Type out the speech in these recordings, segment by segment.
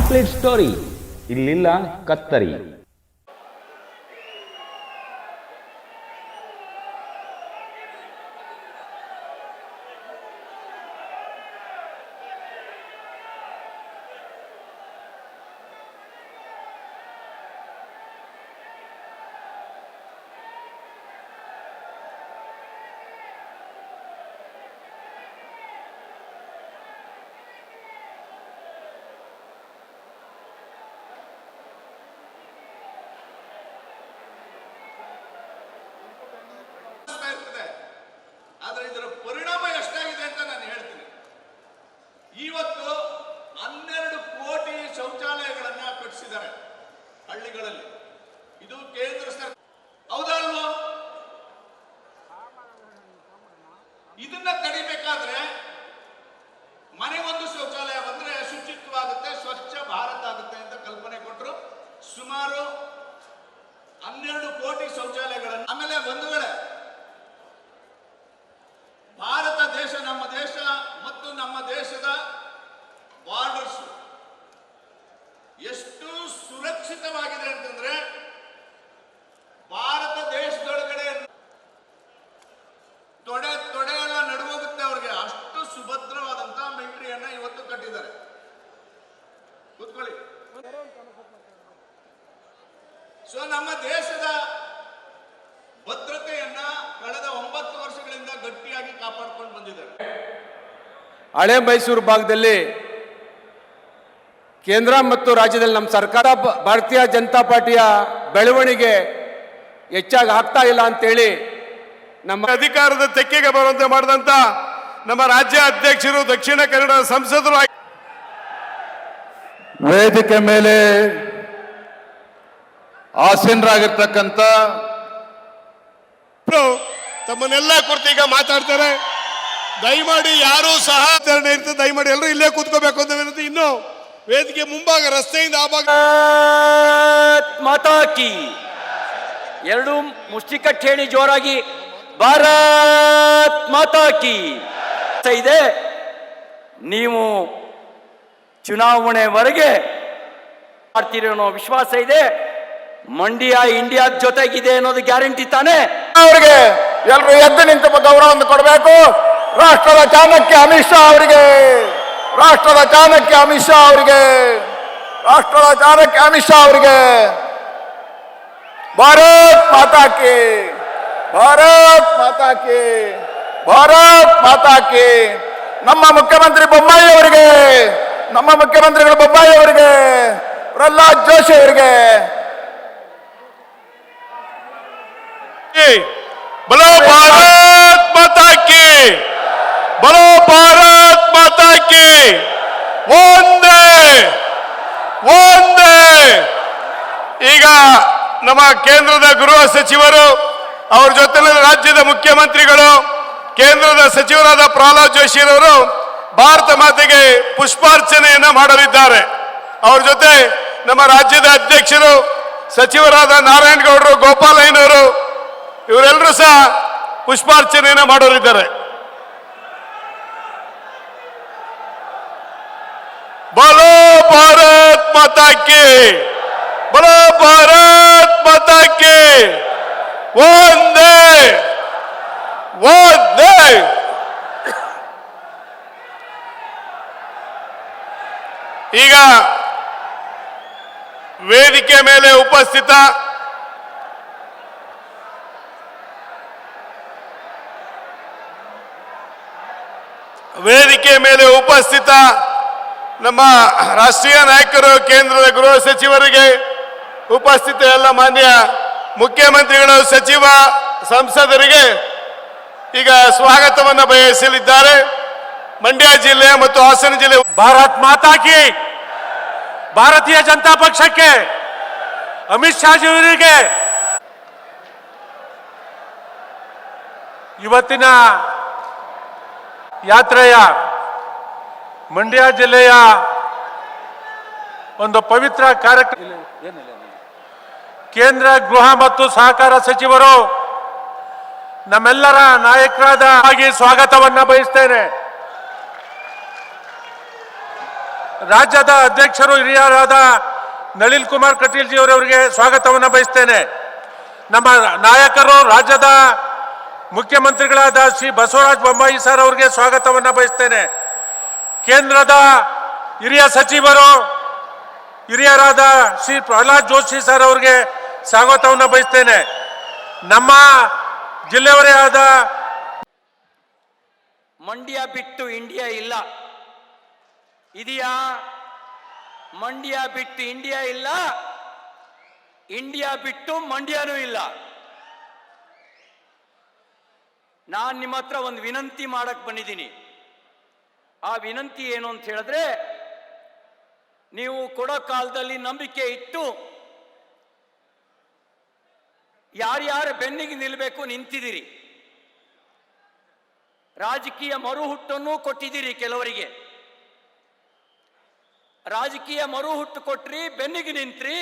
Complete story ಇಲ್ಲಿಲ್ಲ ಕತ್ತರಿ. ಆದ್ರೆ ಇದರ ಪರಿಣಾಮ ಎಷ್ಟಾಗಿದೆ ಅಂತ ನಾನು ಹೇಳ್ತೀನಿ. ಇವತ್ತು 12 ಕೋಟಿ ಶೌಚಾಲಯಗಳನ್ನ ಕಟ್ಟಿಸಿದ್ದಾರೆ ಹಳ್ಳಿಗಳಲ್ಲಿ. ಇದು ಕೇಂದ್ರ ಸರ್ಕಾರ, ಹೌದಲ್ವೋ? ಇದನ್ನ ತಡಿಬೇಕಾದ್ರೆ ಮನೆಗೊಂದು ಶೌಚಾಲಯ ಬಂದ್ರೆ ಶುಚಿತ್ವ ಆಗುತ್ತೆ, ಸ್ವಚ್ಛ ಭಾರತ ಆಗುತ್ತೆ ಅಂತ ಕಲ್ಪನೆ ಕೊಟ್ಟರು. ಸುಮಾರು 12 ಕೋಟಿ ಶೌಚಾಲಯಗಳನ್ನು. ಆಮೇಲೆ ಒಂದು ವೇಳೆ ಭಾರತ ದೇಶ, ನಮ್ಮ ದೇಶ ಮತ್ತು ನಮ್ಮ ದೇಶದ ಬಾರ್ಡರ್ಸ್ ಎಷ್ಟು ಸುರಕ್ಷಿತವಾಗಿದೆ ಅಂತಂದ್ರೆ, ಭಾರತ ದೇಶದೊಳಗಡೆ ತೊಡೆ ಎಲ್ಲ ನಡುಗೋಗುತ್ತೆ ಅವ್ರಿಗೆ, ಅಷ್ಟು ಸುಭದ್ರವಾದಂತಹ ಮಿಲಿಟರಿಯನ್ನ ಇವತ್ತು ಕಟ್ಟಿದ್ದಾರೆ. ಕೂತ್ಕೊಳ್ಳಿ. ಸೊ ನಮ್ಮ ದೇಶದ ಭದ್ರತೆಯನ್ನ ಕಳೆದ 9 ವರ್ಷಗಳಿಂದ ಗಟ್ಟಿಯಾಗಿ ಕಾಪಾಡಿಕೊಂಡು ಬಂದಿದ್ದಾರೆ. ಹಳೆ ಮೈಸೂರು ಭಾಗದಲ್ಲಿ ಕೇಂದ್ರ ಮತ್ತು ರಾಜ್ಯದಲ್ಲಿ ನಮ್ಮ ಸರ್ಕಾರ ಭಾರತೀಯ ಜನತಾ ಪಾರ್ಟಿಯ ಬೆಳವಣಿಗೆ ಹೆಚ್ಚಾಗಿ ಆಗ್ತಾ ಇಲ್ಲ ಅಂತೇಳಿ ನಮ್ಮ ಅಧಿಕಾರದ ತೆಕ್ಕೆಗೆ ಬರುವಂತೆ ಮಾಡಿದಂತ ನಮ್ಮ ರಾಜ್ಯ ಅಧ್ಯಕ್ಷರು, ದಕ್ಷಿಣ ಕನ್ನಡ ಸಂಸದರು, ವೇದಿಕೆ ಮೇಲೆ ಆಸೀನರಾಗಿರ್ತಕ್ಕಂಥ ತಮ್ಮನ್ನೆಲ್ಲ ಕುರಿತು ಈಗ ಮಾತಾಡ್ತಾರೆ. ದಯಮಾಡಿ ಯಾರು ಸಹ ಇರ್ತದೆ, ದಯಮಾಡಿ ಎಲ್ಲರೂ ಇಲ್ಲೇ ಕೂತ್ಕೋಬೇಕು ಅಂತ ವಿನಂತಿ. ಇನ್ನು ವೇದಿಕೆ ಮುಂಭಾಗ ರಸ್ತೆಯಿಂದ ಆ ಭಾಗ ಮಾತಾಕಿ ಎರಡು ಮುಷ್ಟಿಕಟ್ಟು ಹೇಳಿ ಜೋರಾಗಿ ಭಾರತ್ ಮಾತಾಕಿ ಇದೆ. ನೀವು ಚುನಾವಣೆವರೆಗೆ ಮಾಡ್ತೀರಿ ಅನ್ನೋ ವಿಶ್ವಾಸ ಇದೆ. ಮಂಡ್ಯ ಇಂಡಿಯಾದ ಜೊತೆಗಿದೆ ಅನ್ನೋದು ಗ್ಯಾರಂಟಿ ತಾನೇ. ಅವರಿಗೆ ಎಲ್ಲರೂ ಎದ್ದು ನಿಂತು ಗೌರವವನ್ನು ಕೊಡಬೇಕು. ರಾಷ್ಟ್ರದ ಚಾಣಕ್ಯ ಅಮಿತ್ ಶಾ ಅವರಿಗೆ, ರಾಷ್ಟ್ರದ ಚಾಣಕ್ಯ ಅಮಿತ್ ಶಾ ಅವರಿಗೆ, ರಾಷ್ಟ್ರದ ಚಾಣಕ್ಯ ಅಮಿತ್ ಶಾ ಅವರಿಗೆ. ಭಾರತ್ ಮಾತಾ ಕಿ, ಭಾರತ್ ಮಾತಾ ಕಿ, ಭಾರತ್ ಮಾತಾ ಕಿ. ನಮ್ಮ ಮುಖ್ಯಮಂತ್ರಿ ಬೊಮ್ಮಾಯಿ ಅವರಿಗೆ, ನಮ್ಮ ಮುಖ್ಯಮಂತ್ರಿಗಳು ಬೊಮ್ಮಾಯಿ ಅವರಿಗೆ, ಪ್ರಹ್ಲಾದ್ ಜೋಶಿ ಅವರಿಗೆ. बोलो भारत माता की, बोलो भारत माता की, ವಂದೇ ವಂದೇ. ಈಗ ನಮ್ಮ ಕೇಂದ್ರದ ಗೃಹ ಸಚಿವರು, ಅವರ ಜೊತೆ ರಾಜ್ಯದ ಮುಖ್ಯಮಂತ್ರಿಗಳು, ಕೇಂದ್ರದ ಸಚಿವರಾದ ಪ್ರಹ್ಲಾದ್ ಜೋಶಿ ಅವರು ಭಾರತ ಮಾತೆಗೆ ಪುಷ್ಪಾರ್ಚನೆಯನ್ನ ಮಾಡಲಿದ್ದಾರೆ. ಅವರ ಜೊತೆ ನಮ್ಮ ರಾಜ್ಯದ ಅಧ್ಯಕ್ಷರು, ಸಚಿವರಾದ ನಾರಾಯಣಗೌಡರು, ಗೋಪಾಲಯ್ಯನವರು, ಇವರೆಲ್ಲರೂ ಸಹ ಪುಷ್ಪಾರ್ಚನೆಯನ್ನು ಮಾಡೋರಿದ್ದಾರೆ. बोलो भारत माता की, बोलो भारत माता की, ವಂದೇ ವಂದೇ. ಈಗ ವೇದಿಕೆ ಮೇಲೆ ಉಪಸ್ಥಿತ ನಮ್ಮ ರಾಷ್ಟ್ರೀಯ ನಾಯಕರು, ಕೇಂದ್ರದ ಗೃಹ ಸಚಿವರಿಗೆ, ಉಪಸ್ಥಿತ ಎಲ್ಲ ಮಾನ್ಯ ಮುಖ್ಯಮಂತ್ರಿಗಳು, ಸಚಿವ ಸಂಸದರಿಗೆ ಈಗ ಸ್ವಾಗತವನ್ನು ಬಯಸಲಿದ್ದಾರೆ. ಮಂಡ್ಯ ಜಿಲ್ಲೆ ಮತ್ತು ಹಾಸನ ಜಿಲ್ಲೆ. ಭಾರತ್ ಮಾತಾ ಕಿ, ಭಾರತೀಯ ಜನತಾ ಪಕ್ಷಕ್ಕೆ, ಅಮಿತ್ ಶಾ ಜಿಯವರಿಗೆ ಇವತ್ತಿನ ಯಾತ್ರೆಯ ಮಂಡ್ಯ ಜಿಲ್ಲೆಯ ಒಂದು ಪವಿತ್ರ ಕಾರ್ಯಕ್ರಮ. ಕೇಂದ್ರ ಗೃಹ ಮತ್ತು ಸಹಕಾರ ಸಚಿವರು, ನಮ್ಮೆಲ್ಲರ ನಾಯಕರಾದ ಸ್ವಾಗತವನ್ನ ಬಯಸ್ತೇನೆ. ರಾಜ್ಯದ ಅಧ್ಯಕ್ಷರು ಹಿರಿಯರಾದ ನಳಿನ್ ಕುಮಾರ್ ಕಟೀಲ್ ಜಿ ಅವರವರಿಗೆ ಸ್ವಾಗತವನ್ನು ಬಯಸ್ತೇನೆ. ನಮ್ಮ ನಾಯಕರು ರಾಜ್ಯದ ಮುಖ್ಯಮಂತ್ರಿಗಳಾದ ಶ್ರೀ ಬಸವರಾಜ ಬೊಮ್ಮಾಯಿ ಸರ್ ಅವರಿಗೆ ಸ್ವಾಗತವನ್ನು ಬಯಸ್ತೇನೆ. ಕೇಂದ್ರದ ಹಿರಿಯ ಸಚಿವರು ಹಿರಿಯರಾದ ಶ್ರೀ ಪ್ರಹ್ಲಾದ್ ಜೋಶಿ ಸರ್ ಅವರಿಗೆ ಸ್ವಾಗತವನ್ನು ಬಯಸ್ತೇನೆ. ನಮ್ಮ ಜಿಲ್ಲೆಯವರೇ ಆದ ಮಂಡ್ಯ ಬಿಟ್ಟು ಇಂಡಿಯಾ ಇಲ್ಲ ಇದೆಯಾ? ಮಂಡ್ಯ ಬಿಟ್ಟು ಇಂಡಿಯಾ ಇಲ್ಲ, ಇಂಡಿಯಾ ಬಿಟ್ಟು ಮಂಡ್ಯನೂ ಇಲ್ಲ. ನಾನು ನಿಮ್ಮ ಹತ್ರ ಒಂದು ವಿನಂತಿ ಮಾಡಕ್ ಬಂದಿದ್ದೀನಿ. ಆ ವಿನಂತಿ ಏನು ಅಂತ ಹೇಳಿದ್ರೆ, ನೀವು ಕೊಡೋ ಕಾಲದಲ್ಲಿ ನಂಬಿಕೆ ಇಟ್ಟು ಯಾರ್ಯಾರ ಬೆನ್ನಿಗೆ ನಿಲ್ಲಬೇಕು ನಿಂತಿದ್ದೀರಿ. ರಾಜಕೀಯ ಮರುಹುಟ್ಟನ್ನು ಕೊಟ್ಟಿದ್ದೀರಿ. ಕೆಲವರಿಗೆ ರಾಜಕೀಯ ಮರುಹುಟ್ಟು ಕೊಟ್ರಿ, ಬೆನ್ನಿಗೆ ನಿಂತ್ರಿ,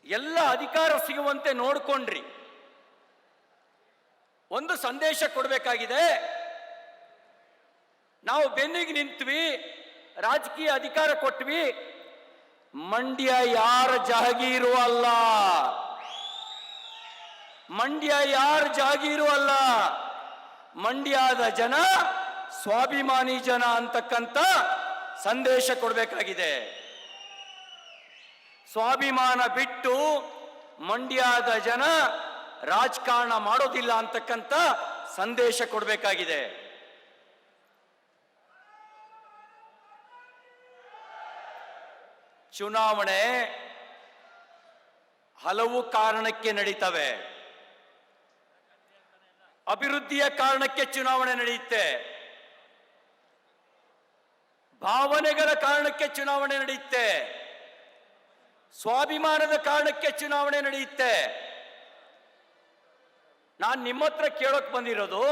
ಎಲ್ಲ ಅಧಿಕಾರ ಸಿಗುವಂತೆ ನೋಡ್ಕೊಂಡ್ರಿ. ಒಂದು ಸಂದೇಶ ಕೊಡಬೇಕಾಗಿದೆ. ನಾವು ಬೆನ್ನಿಗೆ ನಿಂತ್ವಿ, ರಾಜಕೀಯ ಅಧಿಕಾರ ಕೊಟ್ವಿ. ಮಂಡ್ಯ ಯಾರ ಜಾಗೀರು ಅಲ್ಲ, ಮಂಡ್ಯ ಯಾರ ಜಾಗೀರು ಅಲ್ಲ. ಮಂಡ್ಯದ ಜನ ಸ್ವಾಭಿಮಾನಿ ಜನ ಅಂತಕ್ಕಂಥ ಸಂದೇಶ ಕೊಡಬೇಕಾಗಿದೆ. ಸ್ವಾಭಿಮಾನ ಬಿಟ್ಟು ಮಂಡ್ಯದ ಜನ ರಾಜಕಾರಣ ಮಾಡೋದಿಲ್ಲ ಅಂತಕ್ಕಂಥ ಸಂದೇಶ ಕೊಡಬೇಕಾಗಿದೆ. ಚುನಾವಣೆ ಹಲವು ಕಾರಣಕ್ಕೆ ನಡೀತವೆ. ಅಭಿವೃದ್ಧಿಯ ಕಾರಣಕ್ಕೆ ಚುನಾವಣೆ ನಡೆಯುತ್ತೆ, ಭಾವನೆಗಳ ಕಾರಣಕ್ಕೆ ಚುನಾವಣೆ ನಡೆಯುತ್ತೆ, ಸ್ವಾಭಿಮಾನದ ಕಾರಣಕ್ಕೆ ಚುನಾವಣೆ ನಡೆಯುತ್ತೆ. ನಾನು ನಿಮ್ಮ ಹತ್ರ ಕೇಳೋಕ್ ಬಂದಿರೋದು,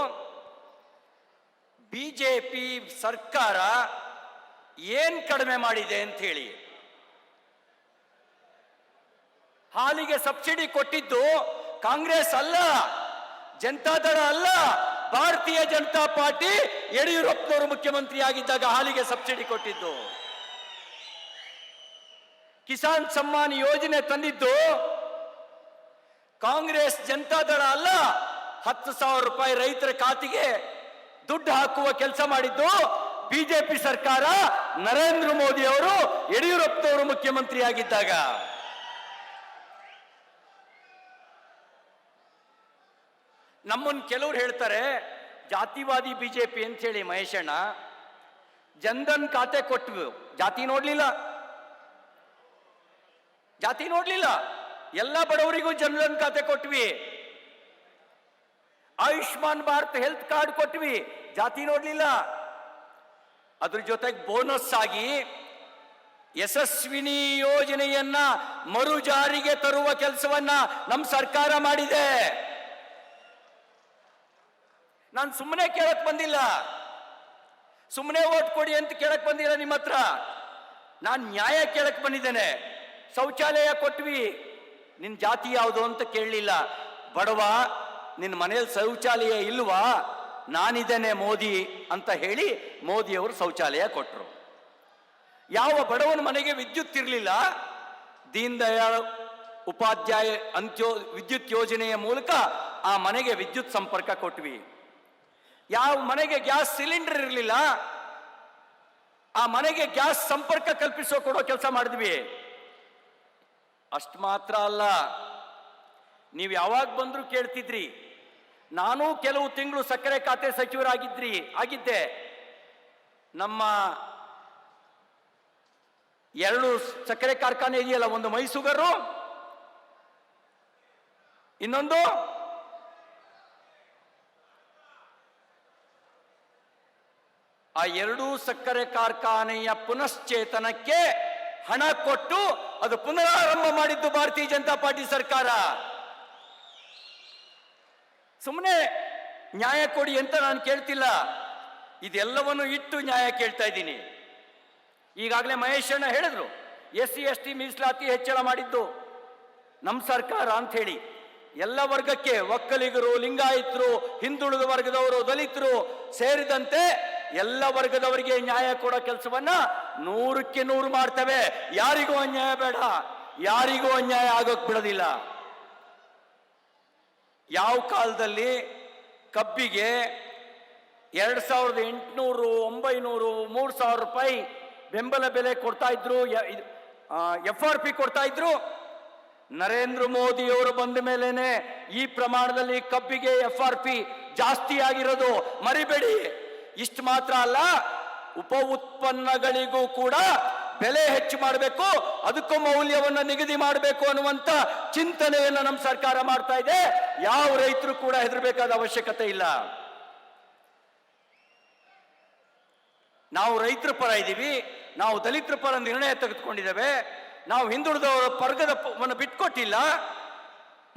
ಬಿಜೆಪಿ ಸರ್ಕಾರ ಏನ್ ಕಡಿಮೆ ಮಾಡಿದೆ ಅಂತ ಹೇಳಿ. ಹಾಲಿಗೆ ಸಬ್ಸಿಡಿ ಕೊಟ್ಟಿದ್ದು ಕಾಂಗ್ರೆಸ್ ಅಲ್ಲ, ಜನತಾದಳ ಅಲ್ಲ, ಭಾರತೀಯ ಜನತಾ ಪಾರ್ಟಿ ಯಡಿಯೂರಪ್ಪನವರು ಮುಖ್ಯಮಂತ್ರಿ ಆಗಿದ್ದಾಗ ಹಾಲಿಗೆ ಸಬ್ಸಿಡಿ ಕೊಟ್ಟಿದ್ದು. ಕಿಸಾನ್ ಸಮ್ಮಾನ್ ಯೋಜನೆ ತಂದಿದ್ದು ಕಾಂಗ್ರೆಸ್ ಜನತಾದಳ ಅಲ್ಲ. 10,000 ರೂಪಾಯಿ ರೈತರ ಖಾತೆಗೆ ದುಡ್ಡು ಹಾಕುವ ಕೆಲಸ ಮಾಡಿದ್ದು ಬಿಜೆಪಿ ಸರ್ಕಾರ, ನರೇಂದ್ರ ಮೋದಿ ಅವರು ಯಡಿಯೂರಪ್ಪನವರು ಮುಖ್ಯಮಂತ್ರಿ ಆಗಿದ್ದಾಗ. ನಮ್ಮನ್ನು ಕೆಲವರು ಹೇಳ್ತಾರೆ ಜಾತಿವಾದಿ ಬಿಜೆಪಿ ಅಂತ ಹೇಳಿ. ಮಹೇಶಣ್ಣ, ಜನ್ಧನ್ ಖಾತೆ ಕೊಟ್ವು, ಜಾತಿ ನೋಡ್ಲಿಲ್ಲ, ಜಾತಿ ನೋಡ್ಲಿಲ್ಲ. ಎಲ್ಲ ಬಡವರಿಗೂ ಜನ್ಧನ್ ಖಾತೆ ಕೊಟ್ವಿ. ಆಯುಷ್ಮಾನ್ ಭಾರತ್ ಹೆಲ್ತ್ ಕಾರ್ಡ್ ಕೊಟ್ವಿ, ಜಾತಿ ನೋಡ್ಲಿಲ್ಲ. ಅದ್ರ ಜೊತೆಗೆ ಬೋನಸ್ ಆಗಿ ಯಶಸ್ವಿನಿ ಯೋಜನೆಯನ್ನ ಮರು ಜಾರಿಗೆ ತರುವ ಕೆಲಸವನ್ನ ನಮ್ಮ ಸರ್ಕಾರ ಮಾಡಿದೆ. ನಾನು ಸುಮ್ಮನೆ ಕೇಳಕ್ ಬಂದಿಲ್ಲ, ಸುಮ್ಮನೆ ಓಟ್ ಕೊಡಿ ಅಂತ ಕೇಳಕ್ ಬಂದಿಲ್ಲ ನಿಮ್ಮ ಹತ್ರ. ನಾನು ನ್ಯಾಯ ಕೇಳಕ್ ಬಂದಿದ್ದೇನೆ. ಶೌಚಾಲಯ ಕೊಟ್ವಿ, ನಿನ್ ಜಾತಿ ಯಾವುದು ಅಂತ ಕೇಳಲಿಲ್ಲ. ಬಡವ, ನಿನ್ನ ಮನೇಲಿ ಶೌಚಾಲಯ ಇಲ್ವಾ, ನಾನಿದ್ದೇನೆ ಮೋದಿ ಅಂತ ಹೇಳಿ ಮೋದಿಯವರು ಶೌಚಾಲಯ ಕೊಟ್ಟರು. ಯಾವ ಬಡವನ ಮನೆಗೆ ವಿದ್ಯುತ್ ಇರಲಿಲ್ಲ, ದೀನ್ ದಯಾಳ್ ಉಪಾಧ್ಯಾಯ ವಿದ್ಯುತ್ ಯೋಜನೆಯ ಮೂಲಕ ಆ ಮನೆಗೆ ವಿದ್ಯುತ್ ಸಂಪರ್ಕ ಕೊಟ್ವಿ. ಯಾವ ಮನೆಗೆ ಗ್ಯಾಸ್ ಸಿಲಿಂಡರ್ ಇರಲಿಲ್ಲ, ಆ ಮನೆಗೆ ಗ್ಯಾಸ್ ಸಂಪರ್ಕ ಕಲ್ಪಿಸೋ ಕೊಡೋ ಕೆಲಸ ಮಾಡಿದ್ವಿ. ಅಷ್ಟು ಮಾತ್ರ ಅಲ್ಲ, ನೀವು ಯಾವಾಗ ಬಂದ್ರು ಕೇಳ್ತಿದ್ರಿ. ನಾನು ಕೆಲವು ತಿಂಗಳು ಸಕ್ಕರೆ ಖಾತೆ ಆಗಿದ್ದೆ. ನಮ್ಮ 2 ಸಕ್ಕರೆ ಕಾರ್ಖಾನೆ ಇದೆಯಲ್ಲ, ಒಂದು ಮೈಸೂಗರು, ಇನ್ನೊಂದು ಆ 2 ಸಕ್ಕರೆ ಕಾರ್ಖಾನೆಯ ಪುನಶ್ಚೇತನಕ್ಕೆ ಹಣ ಕೊಟ್ಟು ಅದು ಪುನರಾರಂಭ ಮಾಡಿದ್ದು ಭಾರತೀಯ ಜನತಾ ಪಾರ್ಟಿ ಸರ್ಕಾರ. ಸುಮ್ಮನೆ ನ್ಯಾಯ ಕೊಡಿ ಅಂತ ನಾನು ಕೇಳ್ತಿಲ್ಲ, ಇದೆಲ್ಲವನ್ನು ಇಟ್ಟು ನ್ಯಾಯ ಕೇಳ್ತಾ ಇದ್ದೀನಿ. ಈಗಾಗಲೇ ಮಹೇಶಣ್ಣ ಹೇಳಿದ್ರು, SC ST ಮೀಸಲಾತಿ ಹೆಚ್ಚಳ ಮಾಡಿದ್ದು ನಮ್ಮ ಸರ್ಕಾರ ಅಂತ ಹೇಳಿ. ಎಲ್ಲ ವರ್ಗಕ್ಕೆ, ಒಕ್ಕಲಿಗರು, ಲಿಂಗಾಯತರು, ಹಿಂದುಳಿದ ವರ್ಗದವರು, ದಲಿತರು ಸೇರಿದಂತೆ ಎಲ್ಲ ವರ್ಗದವರಿಗೆ ನ್ಯಾಯ ಕೊಡೋ ಕೆಲಸವನ್ನ 100ಕ್ಕೆ 100 ಮಾಡ್ತೇವೆ. ಯಾರಿಗೂ ಅನ್ಯಾಯ ಬೇಡ, ಯಾರಿಗೂ ಅನ್ಯಾಯ ಆಗೋಕ್ ಬಿಡೋದಿಲ್ಲ. ಯಾವ ಕಾಲದಲ್ಲಿ ಕಬ್ಬಿಗೆ 2800, 900, 3000 ರೂಪಾಯಿ ಬೆಂಬಲ ಬೆಲೆ ಕೊಡ್ತಾ ಇದ್ರು, FRP ಕೊಡ್ತಾ ಇದ್ರು. ನರೇಂದ್ರ ಮೋದಿ ಅವರು ಬಂದ ಮೇಲೇನೆ ಈ ಪ್ರಮಾಣದಲ್ಲಿ ಕಬ್ಬಿಗೆ FRP ಜಾಸ್ತಿ ಆಗಿರೋದು ಮರಿಬೇಡಿ. ಇಷ್ಟು ಮಾತ್ರ ಅಲ್ಲ, ಉಪ ಉತ್ಪನ್ನಗಳಿಗೂ ಕೂಡ ಬೆಲೆ ಹೆಚ್ಚು ಮಾಡಬೇಕು, ಅದಕ್ಕೂ ಮೌಲ್ಯವನ್ನು ನಿಗದಿ ಮಾಡಬೇಕು ಅನ್ನುವಂತ ಚಿಂತನೆಯನ್ನು ನಮ್ಮ ಸರ್ಕಾರ ಮಾಡ್ತಾ ಇದೆ. ಯಾವ ರೈತರು ಕೂಡ ಹೆದರಬೇಕಾದ ಅವಶ್ಯಕತೆ ಇಲ್ಲ. ನಾವು ರೈತರ ಪರ ಇದ್ದೀವಿ, ನಾವು ದಲಿತರ ಪರ ನಿರ್ಣಯ ತೆಗೆದುಕೊಂಡಿದ್ದೇವೆ, ನಾವು ಹಿಂದುಳಿದವರ ವರ್ಗದವನ್ನು ಬಿಟ್ಕೊಟ್ಟಿಲ್ಲ,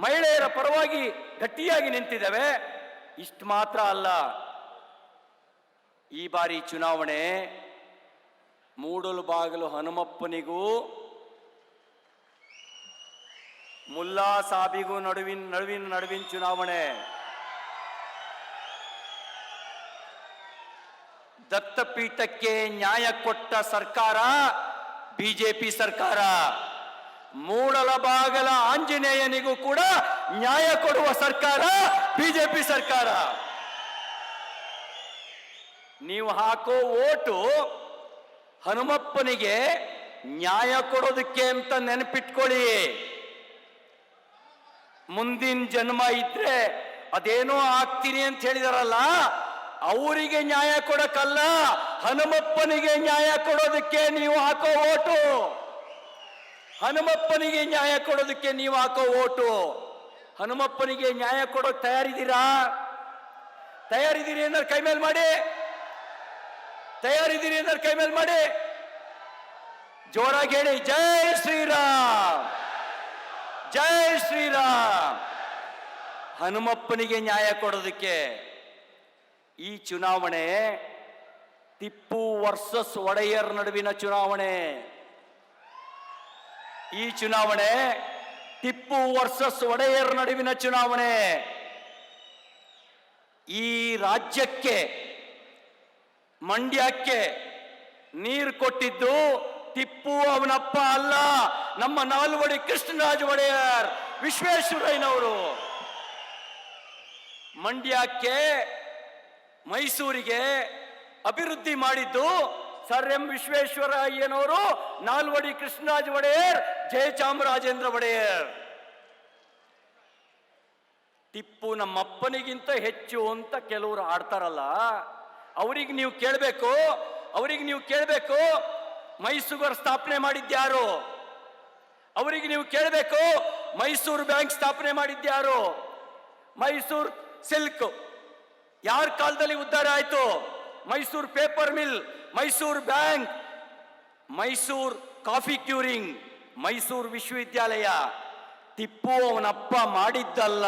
ಮಹಿಳೆಯರ ಪರವಾಗಿ ಗಟ್ಟಿಯಾಗಿ ನಿಂತಿದ್ದೇವೆ. ಇಷ್ಟು ಮಾತ್ರ ಅಲ್ಲ, ಈ ಬಾರಿ ಚುನಾವಣೆ ಮೂಡಲಬಾಗಿಲು ಹನುಮಪ್ಪನಿಗೂ ಮುಲ್ಲಾ ಸಾಬಿಗೂ ನಡುವಿನ ಚುನಾವಣೆ. ದತ್ತಪೀಠಕ್ಕೆ ನ್ಯಾಯ ಕೊಟ್ಟ ಸರ್ಕಾರ ಬಿಜೆಪಿ ಸರ್ಕಾರ. ಮೂಡಲಬಾಗಲ ಆಂಜನೇಯನಿಗೂ ಕೂಡ ನ್ಯಾಯ ಕೊಡುವ ಸರ್ಕಾರ ಬಿಜೆಪಿ ಸರ್ಕಾರ. ನೀವು ಹಾಕೋ ಓಟು ಹನುಮಪ್ಪನಿಗೆ ನ್ಯಾಯ ಕೊಡೋದಕ್ಕೆ ಅಂತ ನೆನಪಿಟ್ಕೊಳ್ಳಿ. ಮುಂದಿನ ಜನ್ಮ ಇದ್ರೆ ಅದೇನೋ ಆಗ್ತೀನಿ ಅಂತ ಹೇಳಿದಾರಲ್ಲ, ಅವರಿಗೆ ನ್ಯಾಯ ಕೊಡಕ್ಕಲ್ಲ, ಹನುಮಪ್ಪನಿಗೆ ನ್ಯಾಯ ಕೊಡೋದಕ್ಕೆ ನೀವು ಹಾಕೋ ಓಟು. ಹನುಮಪ್ಪನಿಗೆ ನ್ಯಾಯ ಕೊಡೋದಕ್ಕೆ ನೀವು ಹಾಕೋ ಓಟು. ಹನುಮಪ್ಪನಿಗೆ ನ್ಯಾಯ ಕೊಡೋಕೆ ತಯಾರಿದ್ದೀರಾ? ತಯಾರಿದ್ದೀರಿ ಅಂದ್ರೆ ಕೈ ಮೇಲೆ ಮಾಡಿ. ತಯಾರಿದ್ದೀರಿ ಅಂದ್ರೆ ಕೈ ಮೇಲೆ ಮಾಡಿ. ಜೋರಾಗಿ ಹೇಳಿ, ಜೈ ಶ್ರೀರಾಮ್, ಜೈ ಶ್ರೀರಾಮ್. ಹನುಮಪ್ಪನಿಗೆ ನ್ಯಾಯ ಕೊಡೋದಕ್ಕೆ ಈ ಚುನಾವಣೆ ಟಿಪ್ಪು ವರ್ಸಸ್ ಒಡೆಯರ್ ನಡುವಿನ ಚುನಾವಣೆ. ಈ ಚುನಾವಣೆ ಟಿಪ್ಪು ವರ್ಸಸ್ ಒಡೆಯರ್ ನಡುವಿನ ಚುನಾವಣೆ. ಈ ರಾಜ್ಯಕ್ಕೆ, ಮಂಡ್ಯಕ್ಕೆ ನೀರು ಕೊಟ್ಟಿದ್ದು ಟಿಪ್ಪು ಅವನಪ್ಪ ಅಲ್ಲ, ನಮ್ಮ ನಾಲ್ವಡಿ ಕೃಷ್ಣರಾಜ ಒಡೆಯರ್, ವಿಶ್ವೇಶ್ವರಯ್ಯನವರು. ಮಂಡ್ಯಕ್ಕೆ, ಮೈಸೂರಿಗೆ ಅಭಿವೃದ್ಧಿ ಮಾಡಿದ್ದು ಸರ್ ಎಂ ವಿಶ್ವೇಶ್ವರಯ್ಯನವರು, ನಾಲ್ವಡಿ ಕೃಷ್ಣರಾಜ ಒಡೆಯರ್, ಜಯಚಾಮರಾಜೇಂದ್ರ ಒಡೆಯರ್. ಟಿಪ್ಪು ನಮ್ಮಪ್ಪನಿಗಿಂತ ಹೆಚ್ಚು ಅಂತ ಕೆಲವರು ಆಡ್ತಾರಲ್ಲ, ಅವರಿಗೆ ನೀವು ಕೇಳಬೇಕು, ಮೈಸೂರು ಸ್ಥಾಪನೆ ಮಾಡಿದ್ಯಾರು? ಅವರಿಗೆ ನೀವು ಕೇಳಬೇಕು, ಮೈಸೂರು ಬ್ಯಾಂಕ್ ಸ್ಥಾಪನೆ ಮಾಡಿದ್ಯಾರು? ಮೈಸೂರು ಸಿಲ್ಕ್ ಯಾರ ಕಾಲದಲ್ಲಿ ಉದ್ಧಾರ ಆಯ್ತು? Mysuru paper mill, Mysuru bank, Mysuru coffee curing, Mysuru ವಿಶ್ವವಿದ್ಯಾಲಯ ಟಿಪ್ಪು ಅವನಪ್ಪ ಮಾಡಿದ್ದಲ್ಲ.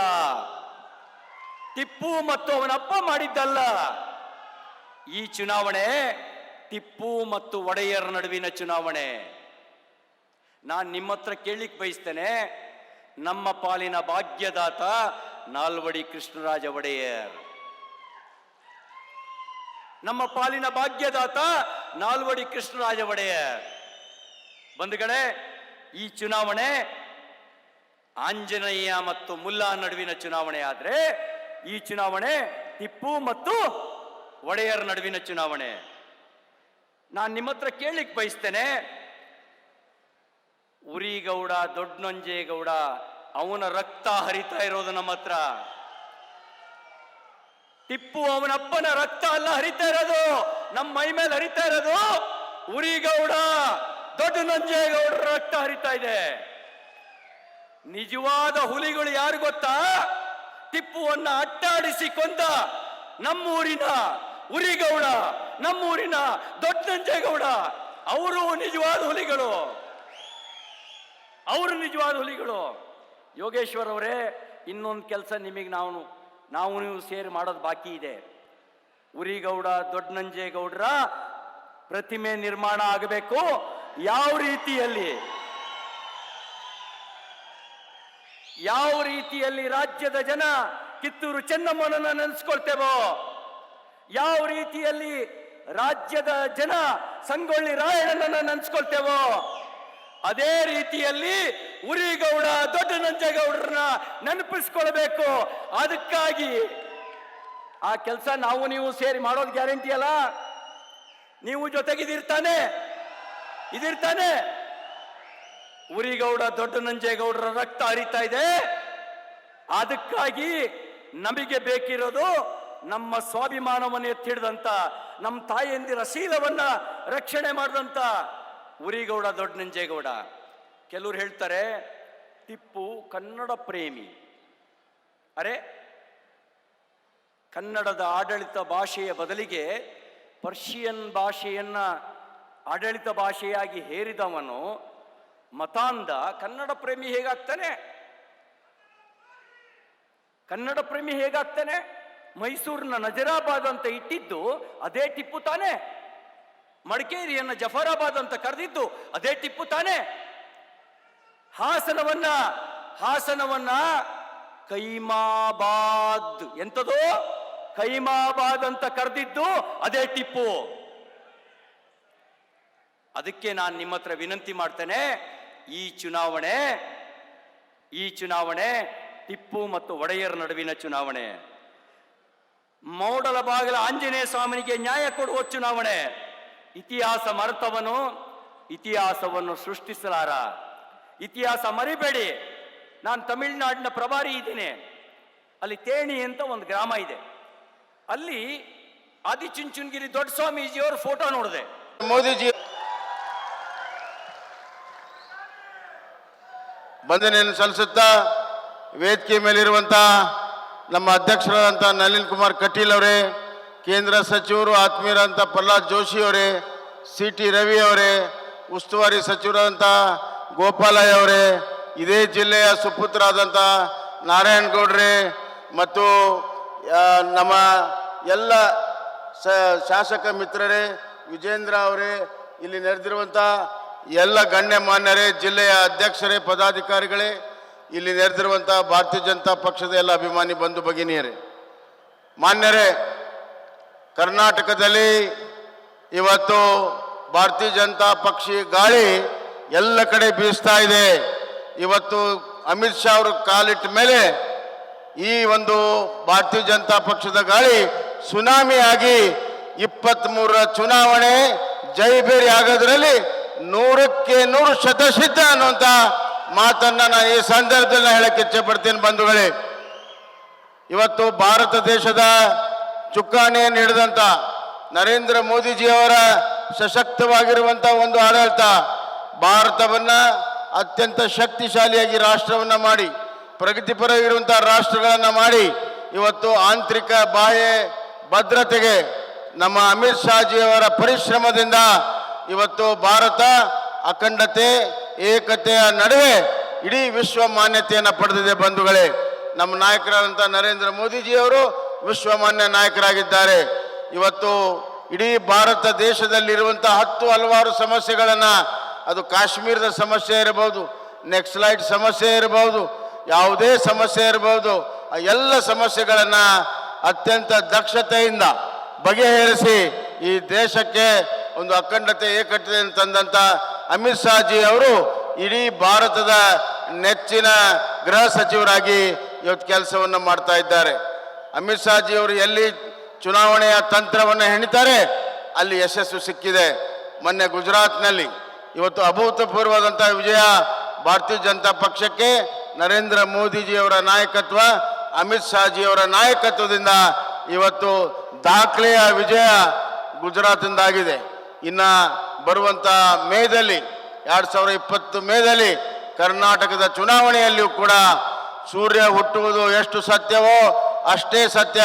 ಟಿಪ್ಪು ಮತ್ತು ಅವನಪ್ಪ ಮಾಡಿದ್ದಲ್ಲ. ಈ ಚುನಾವಣೆ ಟಿಪ್ಪು ಮತ್ತು ಒಡೆಯರ್ ನಡುವಿನ ಚುನಾವಣೆ. ನಾನು ನಿಮ್ಮ ಹತ್ರ ಕೇಳಲಿಕ್ಕೆ ಬಯಸ್ತೇನೆ, ನಮ್ಮ ಪಾಲಿನ ಭಾಗ್ಯದಾತ ನಾಲ್ವಡಿ ಕೃಷ್ಣರಾಜ ಒಡೆಯರ್. ನಮ್ಮ ಪಾಲಿನ ಭಾಗ್ಯದಾತ ನಾಲ್ವಡಿ ಕೃಷ್ಣರಾಜ ಒಡೆಯರ್. ಬಂಧುಗಳೇ, ಈ ಚುನಾವಣೆ ಆಂಜನೇಯ ಮತ್ತು ಮುಲ್ಲಾ ನಡುವಿನ ಚುನಾವಣೆ ಆದ್ರೆ, ಈ ಚುನಾವಣೆ ಟಿಪ್ಪು ಮತ್ತು ಒಡೆಯರ್ ನಡುವಿನ ಚುನಾವಣೆ. ನಾನು ನಿಮ್ಮ ಹತ್ರ ಕೇಳಲಿಕ್ಕೆ ಬಯಸ್ತೇನೆ, ಉರಿಗೌಡ, ದೊಡ್ಡನಂಜೇಗೌಡ, ಅವನ ರಕ್ತ ಹರಿತಾ ಇರೋದು ನಮ್ಮ ಹತ್ರ. ಟಿಪ್ಪು ಅವನಪ್ಪನ ರಕ್ತ ಅಲ್ಲ ಹರಿತಾ ಇರೋದು, ನಮ್ಮ ಮೈ ಮೇಲೆ ಹರಿತಾ ಇರೋದು ಉರಿಗೌಡ, ದೊಡ್ಡನಂಜೇಗೌಡರ ರಕ್ತ ಹರಿತಾ ಇದೆ. ನಿಜವಾದ ಹುಲಿಗಳು ಯಾರು ಗೊತ್ತಾ? ಟಿಪ್ಪುವನ್ನ ಅಟ್ಟಾಡಿಸಿ ಕೊಂದ ನಮ್ಮೂರಿನ ಉರಿಗೌಡ, ನಮ್ಮೂರಿನ ದೊಡ್ಡನಂಜೇಗೌಡ. ಅವರು ನಿಜವಾದ ಹುಲಿಗಳು, ಅವರು ನಿಜವಾದ ಹುಲಿಗಳು. ಯೋಗೇಶ್ವರ್ ಅವರೇ, ಇನ್ನೊಂದು ಕೆಲಸ ನಿಮಗೆ ನಾವು ನೀವು ಸೇರಿ ಮಾಡೋದು ಬಾಕಿ ಇದೆ. ಉರಿಗೌಡ, ದೊಡ್ಡನಂಜೇಗೌಡರ ಪ್ರತಿಮೆ ನಿರ್ಮಾಣ ಆಗಬೇಕು. ಯಾವ ರೀತಿಯಲ್ಲಿ ರಾಜ್ಯದ ಜನ ಕಿತ್ತೂರು ಚೆನ್ನಮ್ಮನನ್ನ ನೆನೆಸ್ಕೊಳ್ತೇವೋ, ಯಾವ ರೀತಿಯಲ್ಲಿ ರಾಜ್ಯದ ಜನ ಸಂಗೊಳ್ಳಿ ರಾಯಣ್ಣನನ್ನ ನೆನ್ಸ್ಕೊಳ್ತೇವೋ ಅದೇ ರೀತಿಯಲ್ಲಿ ಉರಿಗೌಡ ದೊಡ್ಡ ನಂಜೇಗೌಡರನ್ನ ನೆನಪಿಸ್ಕೊಳ್ಬೇಕು. ಅದಕ್ಕಾಗಿ ಆ ಕೆಲಸ ನಾವು ನೀವು ಸೇರಿ ಮಾಡೋದು ಗ್ಯಾರಂಟಿ ಅಲ್ಲ. ನೀವು ಜೊತೆಗಿದಿರ್ತಾನೆ ಉರಿಗೌಡ ದೊಡ್ಡ ನಂಜೇಗೌಡರ ರಕ್ತ ಹರಿತಾ ಇದೆ. ಅದಕ್ಕಾಗಿ ನಮಗೆ ಬೇಕಿರೋದು ನಮ್ಮ ಸ್ವಾಭಿಮಾನವನ್ನು ಎತ್ತಿಡಿದಂತ, ನಮ್ಮ ತಾಯಿಯಂದಿರ ಶೀಲವನ್ನ ರಕ್ಷಣೆ ಮಾಡಿದಂತ ಉರಿಗೌಡ ದೊಡ್ಡ ನಂಜೇಗೌಡ. ಕೆಲವರು ಹೇಳ್ತಾರೆ ಟಿಪ್ಪು ಕನ್ನಡ ಪ್ರೇಮಿ. ಅರೆ, ಕನ್ನಡದ ಆಡಳಿತ ಭಾಷೆಯ ಬದಲಿಗೆ ಪರ್ಷಿಯನ್ ಭಾಷೆಯನ್ನ ಆಡಳಿತ ಭಾಷೆಯಾಗಿ ಹೇರಿದವನು ಮತಾಂಧ ಕನ್ನಡ ಪ್ರೇಮಿ ಹೇಗಾಗ್ತಾನೆ? ಕನ್ನಡ ಪ್ರೇಮಿ ಹೇಗಾಗ್ತಾನೆ? ಮೈಸೂರಿನ ನಜರಾಬಾದ್ ಅಂತ ಇಟ್ಟಿದ್ದು ಅದೇ ಟಿಪ್ಪು ತಾನೆ. ಮಡಿಕೇರಿಯನ್ನ ಜಫರಾಬಾದ್ ಅಂತ ಕರೆದಿದ್ದು ಅದೇ ಟಿಪ್ಪು ತಾನೆ. ಹಾಸನವನ್ನ ಕೈಮಾಬಾದ್, ಎಂತದೋ ಕೈಮಾಬಾದ್ ಅಂತ ಕರೆದಿದ್ದು ಅದೇ ಟಿಪ್ಪು. ಅದಕ್ಕೆ ನಾನು ನಿಮ್ಮ ಹತ್ರ ವಿನಂತಿ ಮಾಡ್ತೇನೆ, ಈ ಚುನಾವಣೆ ಟಿಪ್ಪು ಮತ್ತು ಒಡೆಯರ್ ನಡುವಿನ ಚುನಾವಣೆ. ಮೌಡಲ ಬಾಗಿಲ ಆಂಜನೇಯ ಸ್ವಾಮಿನಿಗೆ ನ್ಯಾಯ ಕೊಡುವ ಚುನಾವಣೆ. ಇತಿಹಾಸ ಮರೆತವನು ಇತಿಹಾಸವನ್ನು ಸೃಷ್ಟಿಸಲಾರ. ಇತಿಹಾಸ ಮರಿಬೇಡಿ. ನಾನು ತಮಿಳುನಾಡಿನ ಪ್ರಭಾರಿ ಇದ್ದೀನಿ. ಅಲ್ಲಿ ತೇಣಿ ಅಂತ ಒಂದು ಗ್ರಾಮ ಇದೆ. ಅಲ್ಲಿ ಆದಿಚುಂಚನಗಿರಿ ದೊಡ್ಡ ಸ್ವಾಮೀಜಿಯವರ ಫೋಟೋ ನೋಡಿದೆ. ಮೋದಿಜಿ ವಂದನೆಯನ್ನು ಸಲ್ಲಿಸುತ್ತಾ ವೇದಿಕೆ ಮೇಲಿರುವಂಥ ನಮ್ಮ ಅಧ್ಯಕ್ಷರಾದಂಥ ನಳಿನ್ ಕುಮಾರ್ ಕಟೀಲ್ ಅವರೇ, ಕೇಂದ್ರ ಸಚಿವರು ಆತ್ಮೀಯರಾದಂಥ ಪ್ರಹ್ಲಾದ್ ಜೋಶಿ ಅವರೇ, CT ರವಿ ಅವರೇ, ಉಸ್ತುವಾರಿ ಸಚಿವರಾದಂಥ ಗೋಪಾಲಯ್ಯ ಅವರೇ, ಇದೇ ಜಿಲ್ಲೆಯ ಸುಪುತ್ರರಾದಂಥ ನಾರಾಯಣಗೌಡ್ರೆ ಮತ್ತು ನಮ್ಮ ಎಲ್ಲ ಶಾಸಕ ಮಿತ್ರರೇ, ವಿಜೇಂದ್ರ ಅವರೇ, ಇಲ್ಲಿ ನೆರೆದಿರುವಂಥ ಎಲ್ಲ ಗಣ್ಯಮಾನ್ಯರೇ, ಜಿಲ್ಲೆಯ ಅಧ್ಯಕ್ಷರೇ, ಪದಾಧಿಕಾರಿಗಳೇ, ಇಲ್ಲಿ ನೆರೆದಿರುವಂಥ ಭಾರತೀಯ ಜನತಾ ಪಕ್ಷದ ಎಲ್ಲ ಅಭಿಮಾನಿ ಬಂಧು ಭಗಿನಿಯರೇ, ಮಾನ್ಯರೇ, ಕರ್ನಾಟಕದಲ್ಲಿ ಇವತ್ತು ಭಾರತೀಯ ಜನತಾ ಪಕ್ಷ ಗಾಳಿ ಎಲ್ಲ ಕಡೆ ಬೀಸ್ತಾ ಇದೆ. ಇವತ್ತು ಅಮಿತ್ ಶಾ ಅವರು ಕಾಲಿಟ್ಟ ಮೇಲೆ ಈ ಒಂದು ಭಾರತೀಯ ಜನತಾ ಪಕ್ಷದ ಗಾಳಿ ಸುನಾಮಿ ಆಗಿ 23ರ ಚುನಾವಣೆ ಜೈಬೇರಿ ಆಗೋದ್ರಲ್ಲಿ 100ಕ್ಕೆ 100 ಶತಸಿದ್ಧ ಅನ್ನುವಂಥ ಮಾತನ್ನ ನಾನು ಈ ಸಂದರ್ಭದಲ್ಲಿ ಹೇಳಕ್ಕೆ ಇಚ್ಛೆ ಪಡ್ತೀನಿ. ಬಂಧುಗಳೇ, ಇವತ್ತು ಭಾರತ ದೇಶದ ಚುಕ್ಕಾಣಿಯನ್ನು ಹಿಡಿದಂಥ ನರೇಂದ್ರ ಮೋದಿಜಿಯವರ ಸಶಕ್ತವಾಗಿರುವಂಥ ಒಂದು ಆಡಳಿತ ಭಾರತವನ್ನ ಅತ್ಯಂತ ಶಕ್ತಿಶಾಲಿಯಾಗಿ ರಾಷ್ಟ್ರವನ್ನ ಮಾಡಿ, ಪ್ರಗತಿಪರ ಇರುವಂಥ ರಾಷ್ಟ್ರಗಳನ್ನು ಮಾಡಿ, ಇವತ್ತು ಆಂತರಿಕ ಬಾಹ್ಯ ಭದ್ರತೆಗೆ ನಮ್ಮ ಅಮಿತ್ ಶಾಜಿಯವರ ಪರಿಶ್ರಮದಿಂದ ಇವತ್ತು ಭಾರತ ಅಖಂಡತೆ ಏಕತೆಯ ನಡುವೆ ಇಡೀ ವಿಶ್ವ ಮಾನ್ಯತೆಯನ್ನು ಪಡೆದಿದೆ. ಬಂಧುಗಳೇ, ನಮ್ಮ ನಾಯಕರಾದಂಥ ನರೇಂದ್ರ ಮೋದಿಜಿಯವರು ವಿಶ್ವಮಾನ್ಯ ನಾಯಕರಾಗಿದ್ದಾರೆ. ಇವತ್ತು ಇಡೀ ಭಾರತ ದೇಶದಲ್ಲಿರುವಂಥ ಹಲವಾರು ಸಮಸ್ಯೆಗಳನ್ನು, ಅದು ಕಾಶ್ಮೀರದ ಸಮಸ್ಯೆ ಇರಬಹುದು, ನೆಕ್ಸಲೈಟ್ ಸಮಸ್ಯೆ ಇರಬಹುದು, ಯಾವುದೇ ಸಮಸ್ಯೆ ಇರಬಹುದು, ಆ ಎಲ್ಲ ಸಮಸ್ಯೆಗಳನ್ನು ಅತ್ಯಂತ ದಕ್ಷತೆಯಿಂದ ಬಗೆಹರಿಸಿ ಈ ದೇಶಕ್ಕೆ ಒಂದು ಅಖಂಡತೆ ಏಕತೆಯನ್ನು ತಂದಂಥ ಅಮಿತ್ ಶಾಜಿ ಅವರು ಇಡೀ ಭಾರತದ ನೆಚ್ಚಿನ ಗೃಹ ಸಚಿವರಾಗಿ ಇವತ್ತು ಕೆಲಸವನ್ನು ಮಾಡ್ತಾ ಇದ್ದಾರೆ. ಅಮಿತ್ ಶಾಜಿ ಅವರು ಎಲ್ಲಿ ಚುನಾವಣೆಯ ತಂತ್ರವನ್ನು ಹೆಣಿತಾರೆ ಅಲ್ಲಿ ಯಶಸ್ಸು ಸಿಕ್ಕಿದೆ. ಮೊನ್ನೆ ಗುಜರಾತ್ನಲ್ಲಿ ಇವತ್ತು ಅಭೂತಪೂರ್ವವಾದಂಥ ವಿಜಯ ಭಾರತೀಯ ಜನತಾ ಪಕ್ಷಕ್ಕೆ ನರೇಂದ್ರ ಮೋದಿಜಿಯವರ ನಾಯಕತ್ವ, ಅಮಿತ್ ಶಾಜಿಯವರ ನಾಯಕತ್ವದಿಂದ ಇವತ್ತು ದಾಖಲೆಯ ವಿಜಯ ಗುಜರಾತಿಂದಾಗಿದೆ. ಇನ್ನು ಬರುವಂಥ ಮೇದಲ್ಲಿ 2020 ಮೇದಲ್ಲಿ ಕರ್ನಾಟಕದ ಚುನಾವಣೆಯಲ್ಲಿಯೂ ಕೂಡ ಸೂರ್ಯ ಹುಟ್ಟುವುದು ಎಷ್ಟು ಸತ್ಯವೋ ಅಷ್ಟೇ ಸತ್ಯ,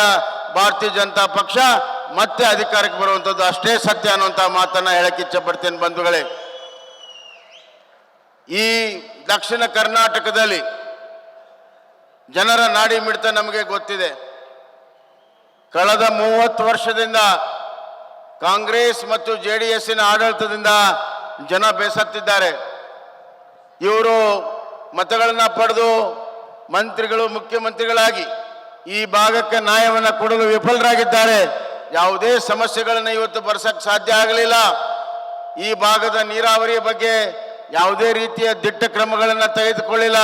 ಭಾರತೀಯ ಜನತಾ ಪಕ್ಷ ಮತ್ತೆ ಅಧಿಕಾರಕ್ಕೆ ಬರುವಂಥದ್ದು ಅಷ್ಟೇ ಸತ್ಯ ಅನ್ನುವಂಥ ಮಾತನ್ನು ಹೇಳಕ್ಕೆ ಇಚ್ಛಪಡ್ತೇನೆ. ಬಂಧುಗಳೇ, ಈ ದಕ್ಷಿಣ ಕರ್ನಾಟಕದಲ್ಲಿ ಜನರ ನಾಡಿ ಮಿಡಿತ ನಮಗೆ ಗೊತ್ತಿದೆ. ಕಳೆದ 30 ವರ್ಷದಿಂದ ಕಾಂಗ್ರೆಸ್ ಮತ್ತು JDSನ ಆಡಳಿತದಿಂದ ಜನ ಬೇಸತ್ತಿದ್ದಾರೆ. ಇವರು ಮತಗಳನ್ನು ಪಡೆದು ಮಂತ್ರಿಗಳು, ಮುಖ್ಯಮಂತ್ರಿಗಳಾಗಿ ಈ ಭಾಗಕ್ಕೆ ನ್ಯಾಯವನ್ನು ಕೊಡಲು ವಿಫಲರಾಗಿದ್ದಾರೆ. ಯಾವುದೇ ಸಮಸ್ಯೆಗಳನ್ನು ಇವತ್ತು ಬರ್ಸಕ್ ಸಾಧ್ಯ ಆಗಲಿಲ್ಲ. ಈ ಭಾಗದ ನೀರಾವರಿಯ ಬಗ್ಗೆ ಯಾವುದೇ ರೀತಿಯ ದಿಟ್ಟ ಕ್ರಮಗಳನ್ನು ತೆಗೆದುಕೊಳ್ಳಿಲ್ಲ.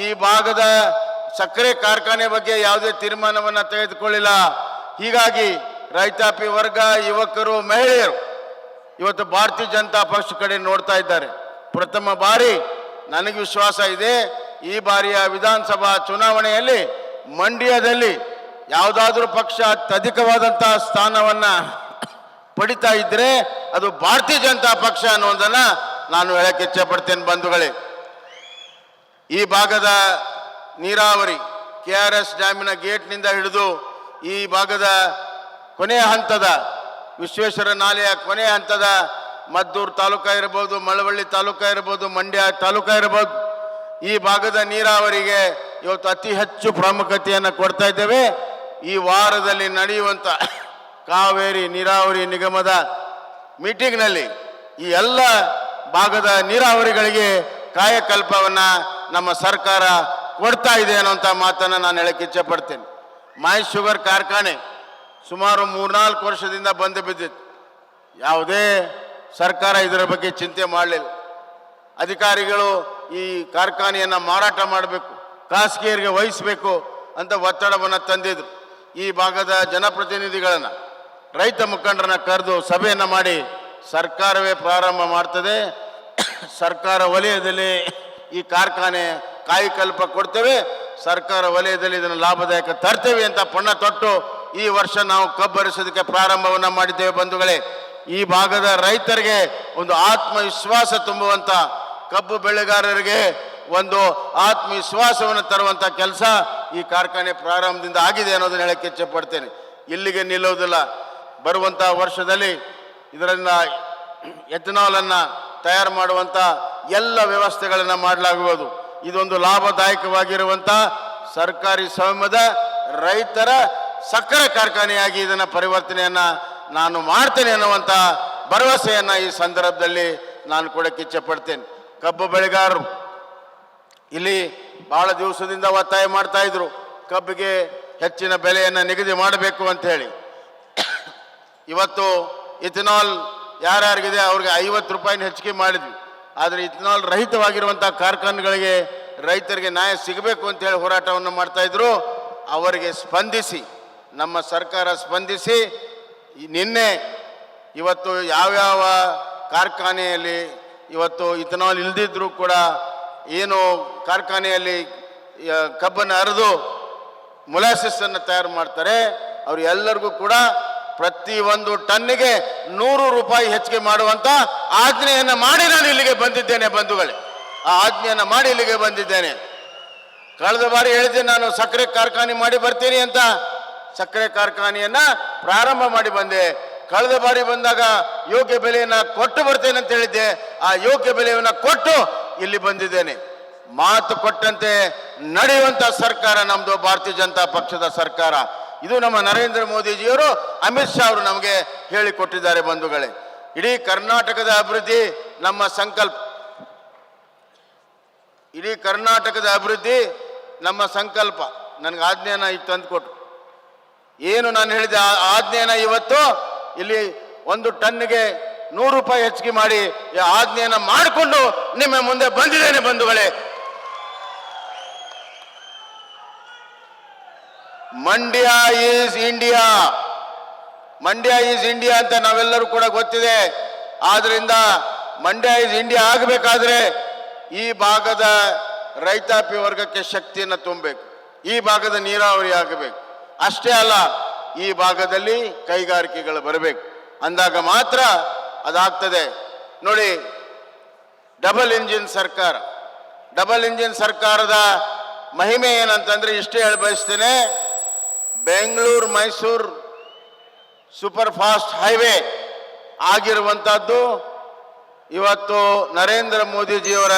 ಈ ಭಾಗದ ಸಕ್ಕರೆ ಕಾರ್ಖಾನೆ ಬಗ್ಗೆ ಯಾವುದೇ ತೀರ್ಮಾನವನ್ನು ತೆಗೆದುಕೊಳ್ಳಿಲ್ಲ. ಹೀಗಾಗಿ ರೈತಾಪಿ ವರ್ಗ, ಯುವಕರು, ಮಹಿಳೆಯರು ಇವತ್ತು ಭಾರತೀಯ ಜನತಾ ಪಕ್ಷ ಕಡೆ ನೋಡ್ತಾ ಇದ್ದಾರೆ. ಪ್ರಥಮ ಬಾರಿ ನನಗೆ ವಿಶ್ವಾಸ ಇದೆ, ಈ ಬಾರಿಯ ವಿಧಾನಸಭಾ ಚುನಾವಣೆಯಲ್ಲಿ ಮಂಡ್ಯದಲ್ಲಿ ಯಾವುದಾದ್ರೂ ಪಕ್ಷ ಅತ್ಯಧಿಕವಾದಂತಹ ಸ್ಥಾನವನ್ನ ಪಡಿತಾ ಇದ್ರೆ ಅದು ಭಾರತೀಯ ಜನತಾ ಪಕ್ಷ ಅನ್ನೋದನ್ನ ನಾನು ಹೇಳಕ್ಕೆ ಇಚ್ಛೆ ಪಡ್ತೇನೆ ಬಂಧುಗಳೇ. ಈ ಭಾಗದ ನೀರಾವರಿ KRS ಡ್ಯಾಮಿನ ಗೇಟ್ನಿಂದ ಹಿಡಿದು ಈ ಭಾಗದ ಕೊನೆಯ ಹಂತದ ವಿಶ್ವೇಶ್ವರ ನಾಲೆಯ ಕೊನೆಯ ಹಂತದ ಮದ್ದೂರು ತಾಲೂಕ ಇರಬಹುದು, ಮಳವಳ್ಳಿ ತಾಲೂಕ ಇರಬಹುದು, ಮಂಡ್ಯ ತಾಲೂಕ ಇರಬಹುದು, ಈ ಭಾಗದ ನೀರಾವರಿಗೆ ಇವತ್ತು ಅತಿ ಹೆಚ್ಚು ಪ್ರಾಮುಖ್ಯತೆಯನ್ನು ಕೊಡ್ತಾ ಇದ್ದೇವೆ. ಈ ವಾರದಲ್ಲಿ ನಡೆಯುವಂಥ ಕಾವೇರಿ ನೀರಾವರಿ ನಿಗಮದ ಮೀಟಿಂಗ್ನಲ್ಲಿ ಈ ಎಲ್ಲ ಭಾಗದ ನೀರಾವರಿಗಳಿಗೆ ಕಾಯಕಲ್ಪವನ್ನು ನಮ್ಮ ಸರ್ಕಾರ ಕೊಡ್ತಾ ಇದೆ ಅನ್ನೋಂಥ ಮಾತನ್ನು ನಾನು ಹೇಳಕ್ಕೆ ಇಚ್ಛೆ ಪಡ್ತೇನೆ. ಮೈ ಶುಗರ್ ಕಾರ್ಖಾನೆ ಸುಮಾರು 3-4 ವರ್ಷದಿಂದ ಬಂದು ಬಿದ್ದಿತ್ತು. ಯಾವುದೇ ಸರ್ಕಾರ ಇದರ ಬಗ್ಗೆ ಚಿಂತೆ ಮಾಡಲಿಲ್ಲ. ಅಧಿಕಾರಿಗಳು ಈ ಕಾರ್ಖಾನೆಯನ್ನು ಮಾರಾಟ ಮಾಡಬೇಕು, ಖಾಸಗಿಯರಿಗೆ ವಹಿಸಬೇಕು ಅಂತ ಒತ್ತಡವನ್ನು ತಂದಿದ್ರು. ಈ ಭಾಗದ ಜನಪ್ರತಿನಿಧಿಗಳನ್ನು, ರೈತ ಮುಖಂಡರನ್ನ ಕರೆದು ಸಭೆಯನ್ನು ಮಾಡಿ ಸರ್ಕಾರವೇ ಪ್ರಾರಂಭ ಮಾಡ್ತದೆ, ಸರ್ಕಾರ ವಲಯದಲ್ಲಿ ಈ ಕಾರ್ಖಾನೆ ಕಾಯಕಲ್ಪ ಕೊಡ್ತೇವೆ, ಸರ್ಕಾರ ವಲಯದಲ್ಲಿ ಇದನ್ನು ಲಾಭದಾಯಕ ತರ್ತೇವೆ ಅಂತ ಪಣ ತೊಟ್ಟು ಈ ವರ್ಷ ನಾವು ಕಬ್ಬರಿಸೋದಕ್ಕೆ ಪ್ರಾರಂಭವನ್ನು ಮಾಡಿದ್ದೇವೆ ಬಂಧುಗಳೇ. ಈ ಭಾಗದ ರೈತರಿಗೆ ಒಂದು ಆತ್ಮವಿಶ್ವಾಸ ತುಂಬುವಂಥ, ಕಬ್ಬು ಬೆಳೆಗಾರರಿಗೆ ಒಂದು ಆತ್ಮವಿಶ್ವಾಸವನ್ನು ತರುವಂಥ ಕೆಲಸ ಈ ಕಾರ್ಖಾನೆ ಪ್ರಾರಂಭದಿಂದ ಆಗಿದೆ ಅನ್ನೋದನ್ನ ಹೇಳಕ್ಕೆ ಇಚ್ಛೆ ಪಡ್ತೇನೆ. ಇಲ್ಲಿಗೆ ನಿಲ್ಲೋದಿಲ್ಲ. ಬರುವಂಥ ವರ್ಷದಲ್ಲಿ ಇದರಿಂದ ಎಥನಾಲನ್ನು ತಯಾರು ಮಾಡುವಂಥ ಎಲ್ಲ ವ್ಯವಸ್ಥೆಗಳನ್ನು ಮಾಡಲಾಗುವುದು. ಇದೊಂದು ಲಾಭದಾಯಕವಾಗಿರುವಂಥ ಸರ್ಕಾರಿ ಸ್ವಾಮ್ಯದ ರೈತರ ಸಕ್ಕರೆ ಕಾರ್ಖಾನೆಯಾಗಿ ಇದನ್ನು ಪರಿವರ್ತನೆಯನ್ನು ನಾನು ಮಾಡ್ತೇನೆ ಅನ್ನುವಂಥ ಭರವಸೆಯನ್ನು ಈ ಸಂದರ್ಭದಲ್ಲಿ ನಾನು ಕೊಡಕ್ಕೆ ಇಚ್ಛೆ ಪಡ್ತೇನೆ. ಕಬ್ಬು ಬೆಳೆಗಾರರು ಇಲ್ಲಿ ಬಹಳ ದಿವಸದಿಂದ ಒತ್ತಾಯ ಮಾಡ್ತಾ ಇದ್ರು, ಕಬ್ಬಿಗೆ ಹೆಚ್ಚಿನ ಬೆಲೆಯನ್ನು ನಿಗದಿ ಮಾಡಬೇಕು ಅಂತ ಹೇಳಿ. ಇವತ್ತು ಇಥನಾಲ್ ಯಾರ್ಯಾರಿಗಿದೆ ಅವ್ರಿಗೆ 50 ರೂಪಾಯಿನ ಹೆಚ್ಚಿಗೆ ಮಾಡಿದ್ವಿ. ಆದರೆ ಇಥನಾಲ್ ರಹಿತವಾಗಿರುವಂಥ ಕಾರ್ಖಾನೆಗಳಿಗೆ ರೈತರಿಗೆ ನ್ಯಾಯ ಸಿಗಬೇಕು ಅಂತ ಹೇಳಿ ಹೋರಾಟವನ್ನು ಮಾಡ್ತಾ ಇದ್ರು. ಅವರಿಗೆ ಸ್ಪಂದಿಸಿ ನಮ್ಮ ಸರ್ಕಾರ ಸ್ಪಂದಿಸಿ ನಿನ್ನೆ ಇವತ್ತು ಯಾವ್ಯಾವ ಕಾರ್ಖಾನೆಯಲ್ಲಿ ಇವತ್ತು ಇಥನಾಲ್ ಇಲ್ದಿದ್ರೂ ಕೂಡ ಏನು ಕಾರ್ಖಾನೆಯಲ್ಲಿ ಕಬ್ಬನ್ನು ಅರೆದು ಮೊಲಾಸಿಸನ್ನು ತಯಾರು ಮಾಡ್ತಾರೆ, ಅವರು ಎಲ್ಲರಿಗೂ ಕೂಡ ಪ್ರತಿ ಒಂದು ಟನ್ನಿಗೆ 100 ರೂಪಾಯಿ ಹೆಚ್ಚಿಗೆ ಮಾಡುವಂಥ ಆಜ್ಞೆಯನ್ನು ಮಾಡಿ ನಾನು ಇಲ್ಲಿಗೆ ಬಂದಿದ್ದೇನೆ ಬಂಧುಗಳೇ. ಆ ಆಜ್ಞೆಯನ್ನು ಮಾಡಿ ಇಲ್ಲಿಗೆ ಬಂದಿದ್ದೇನೆ. ಕಳೆದ ಬಾರಿ ಹೇಳಿದ್ದೆ ನಾನು ಸಕ್ಕರೆ ಕಾರ್ಖಾನೆ ಮಾಡಿ ಬರ್ತೀನಿ ಅಂತ, ಸಕ್ಕರೆ ಕಾರ್ಖಾನೆಯನ್ನು ಪ್ರಾರಂಭ ಮಾಡಿ ಬಂದೆ. ಕಳೆದ ಬಾರಿ ಬಂದಾಗ ಯೋಗ್ಯ ಬೆಲೆಯನ್ನು ಕೊಟ್ಟು ಬರ್ತೇನೆ ಅಂತ ಹೇಳಿದ್ದೆ. ಆ ಯೋಗ್ಯ ಬೆಲೆಯನ್ನು ಕೊಟ್ಟು ಇಲ್ಲಿ ಬಂದಿದ್ದೇನೆ. ಮಾತು ಕೊಟ್ಟಂತೆ ನಡೆಯುವಂಥ ಸರ್ಕಾರ ನಮ್ಮದು ಭಾರತೀಯ ಜನತಾ ಪಕ್ಷದ ಸರ್ಕಾರ. ಇದು ನಮ್ಮ ನರೇಂದ್ರ ಮೋದಿಜಿಯವರು, ಅಮಿತ್ ಶಾ ಅವರು ನಮಗೆ ಹೇಳಿಕೊಟ್ಟಿದ್ದಾರೆ ಬಂಧುಗಳೇ. ಇಡೀ ಕರ್ನಾಟಕದ ಅಭಿವೃದ್ಧಿ ನಮ್ಮ ಸಂಕಲ್ಪ. ಇಡೀ ಕರ್ನಾಟಕದ ಅಭಿವೃದ್ಧಿ ನಮ್ಮ ಸಂಕಲ್ಪ. ನನಗೆ ಆಜ್ಞೆಯನ್ನು ಈಗ ತಂದುಕೊಟ್ರು. ಏನು ನಾನು ಹೇಳಿದೆ ಆ ಆಜ್ಞೆಯನ್ನು ಇವತ್ತು ಇಲ್ಲಿ 1 ಟನ್ನಿಗೆ 100 ರೂಪಾಯಿ ಹೆಚ್ಚಿಗೆ ಮಾಡಿ ಈ ಆಜ್ಞೆಯನ್ನು ಮಾಡಿಕೊಂಡು ನಿಮ್ಮ ಮುಂದೆ ಬಂದಿದ್ದೇನೆ ಬಂಧುಗಳೇ. Mandya is India, Mandya is India ಅಂತ ನಾವೆಲ್ಲರೂ ಕೂಡ ಗೊತ್ತಿದೆ. ಆದ್ರಿಂದ ಮಂಡ್ಯ ಈಸ್ ಇಂಡಿಯಾ ಆಗಬೇಕಾದ್ರೆ ಈ ಭಾಗದ ರೈತಾಪಿ ವರ್ಗಕ್ಕೆ ಶಕ್ತಿಯನ್ನು ತುಂಬಬೇಕು, ಈ ಭಾಗದ ನೀರಾವರಿ ಆಗಬೇಕು. ಅಷ್ಟೇ ಅಲ್ಲ, ಈ ಭಾಗದಲ್ಲಿ ಕೈಗಾರಿಕೆಗಳು ಬರಬೇಕು. ಅಂದಾಗ ಮಾತ್ರ ಅದಾಗ್ತದೆ. ನೋಡಿ, ಡಬಲ್ ಇಂಜಿನ್ ಸರ್ಕಾರ, ಡಬಲ್ ಇಂಜಿನ್ ಸರ್ಕಾರದ ಮಹಿಮೆ ಏನಂತಂದ್ರೆ ಇಷ್ಟೇ ಹೇಳಿ ಬಯಸ್ತೇನೆ. Bengaluru Mysuru super fast highway ಆಗಿರುವಂಥದ್ದು ಇವತ್ತು ನರೇಂದ್ರ ಮೋದಿಜಿಯವರ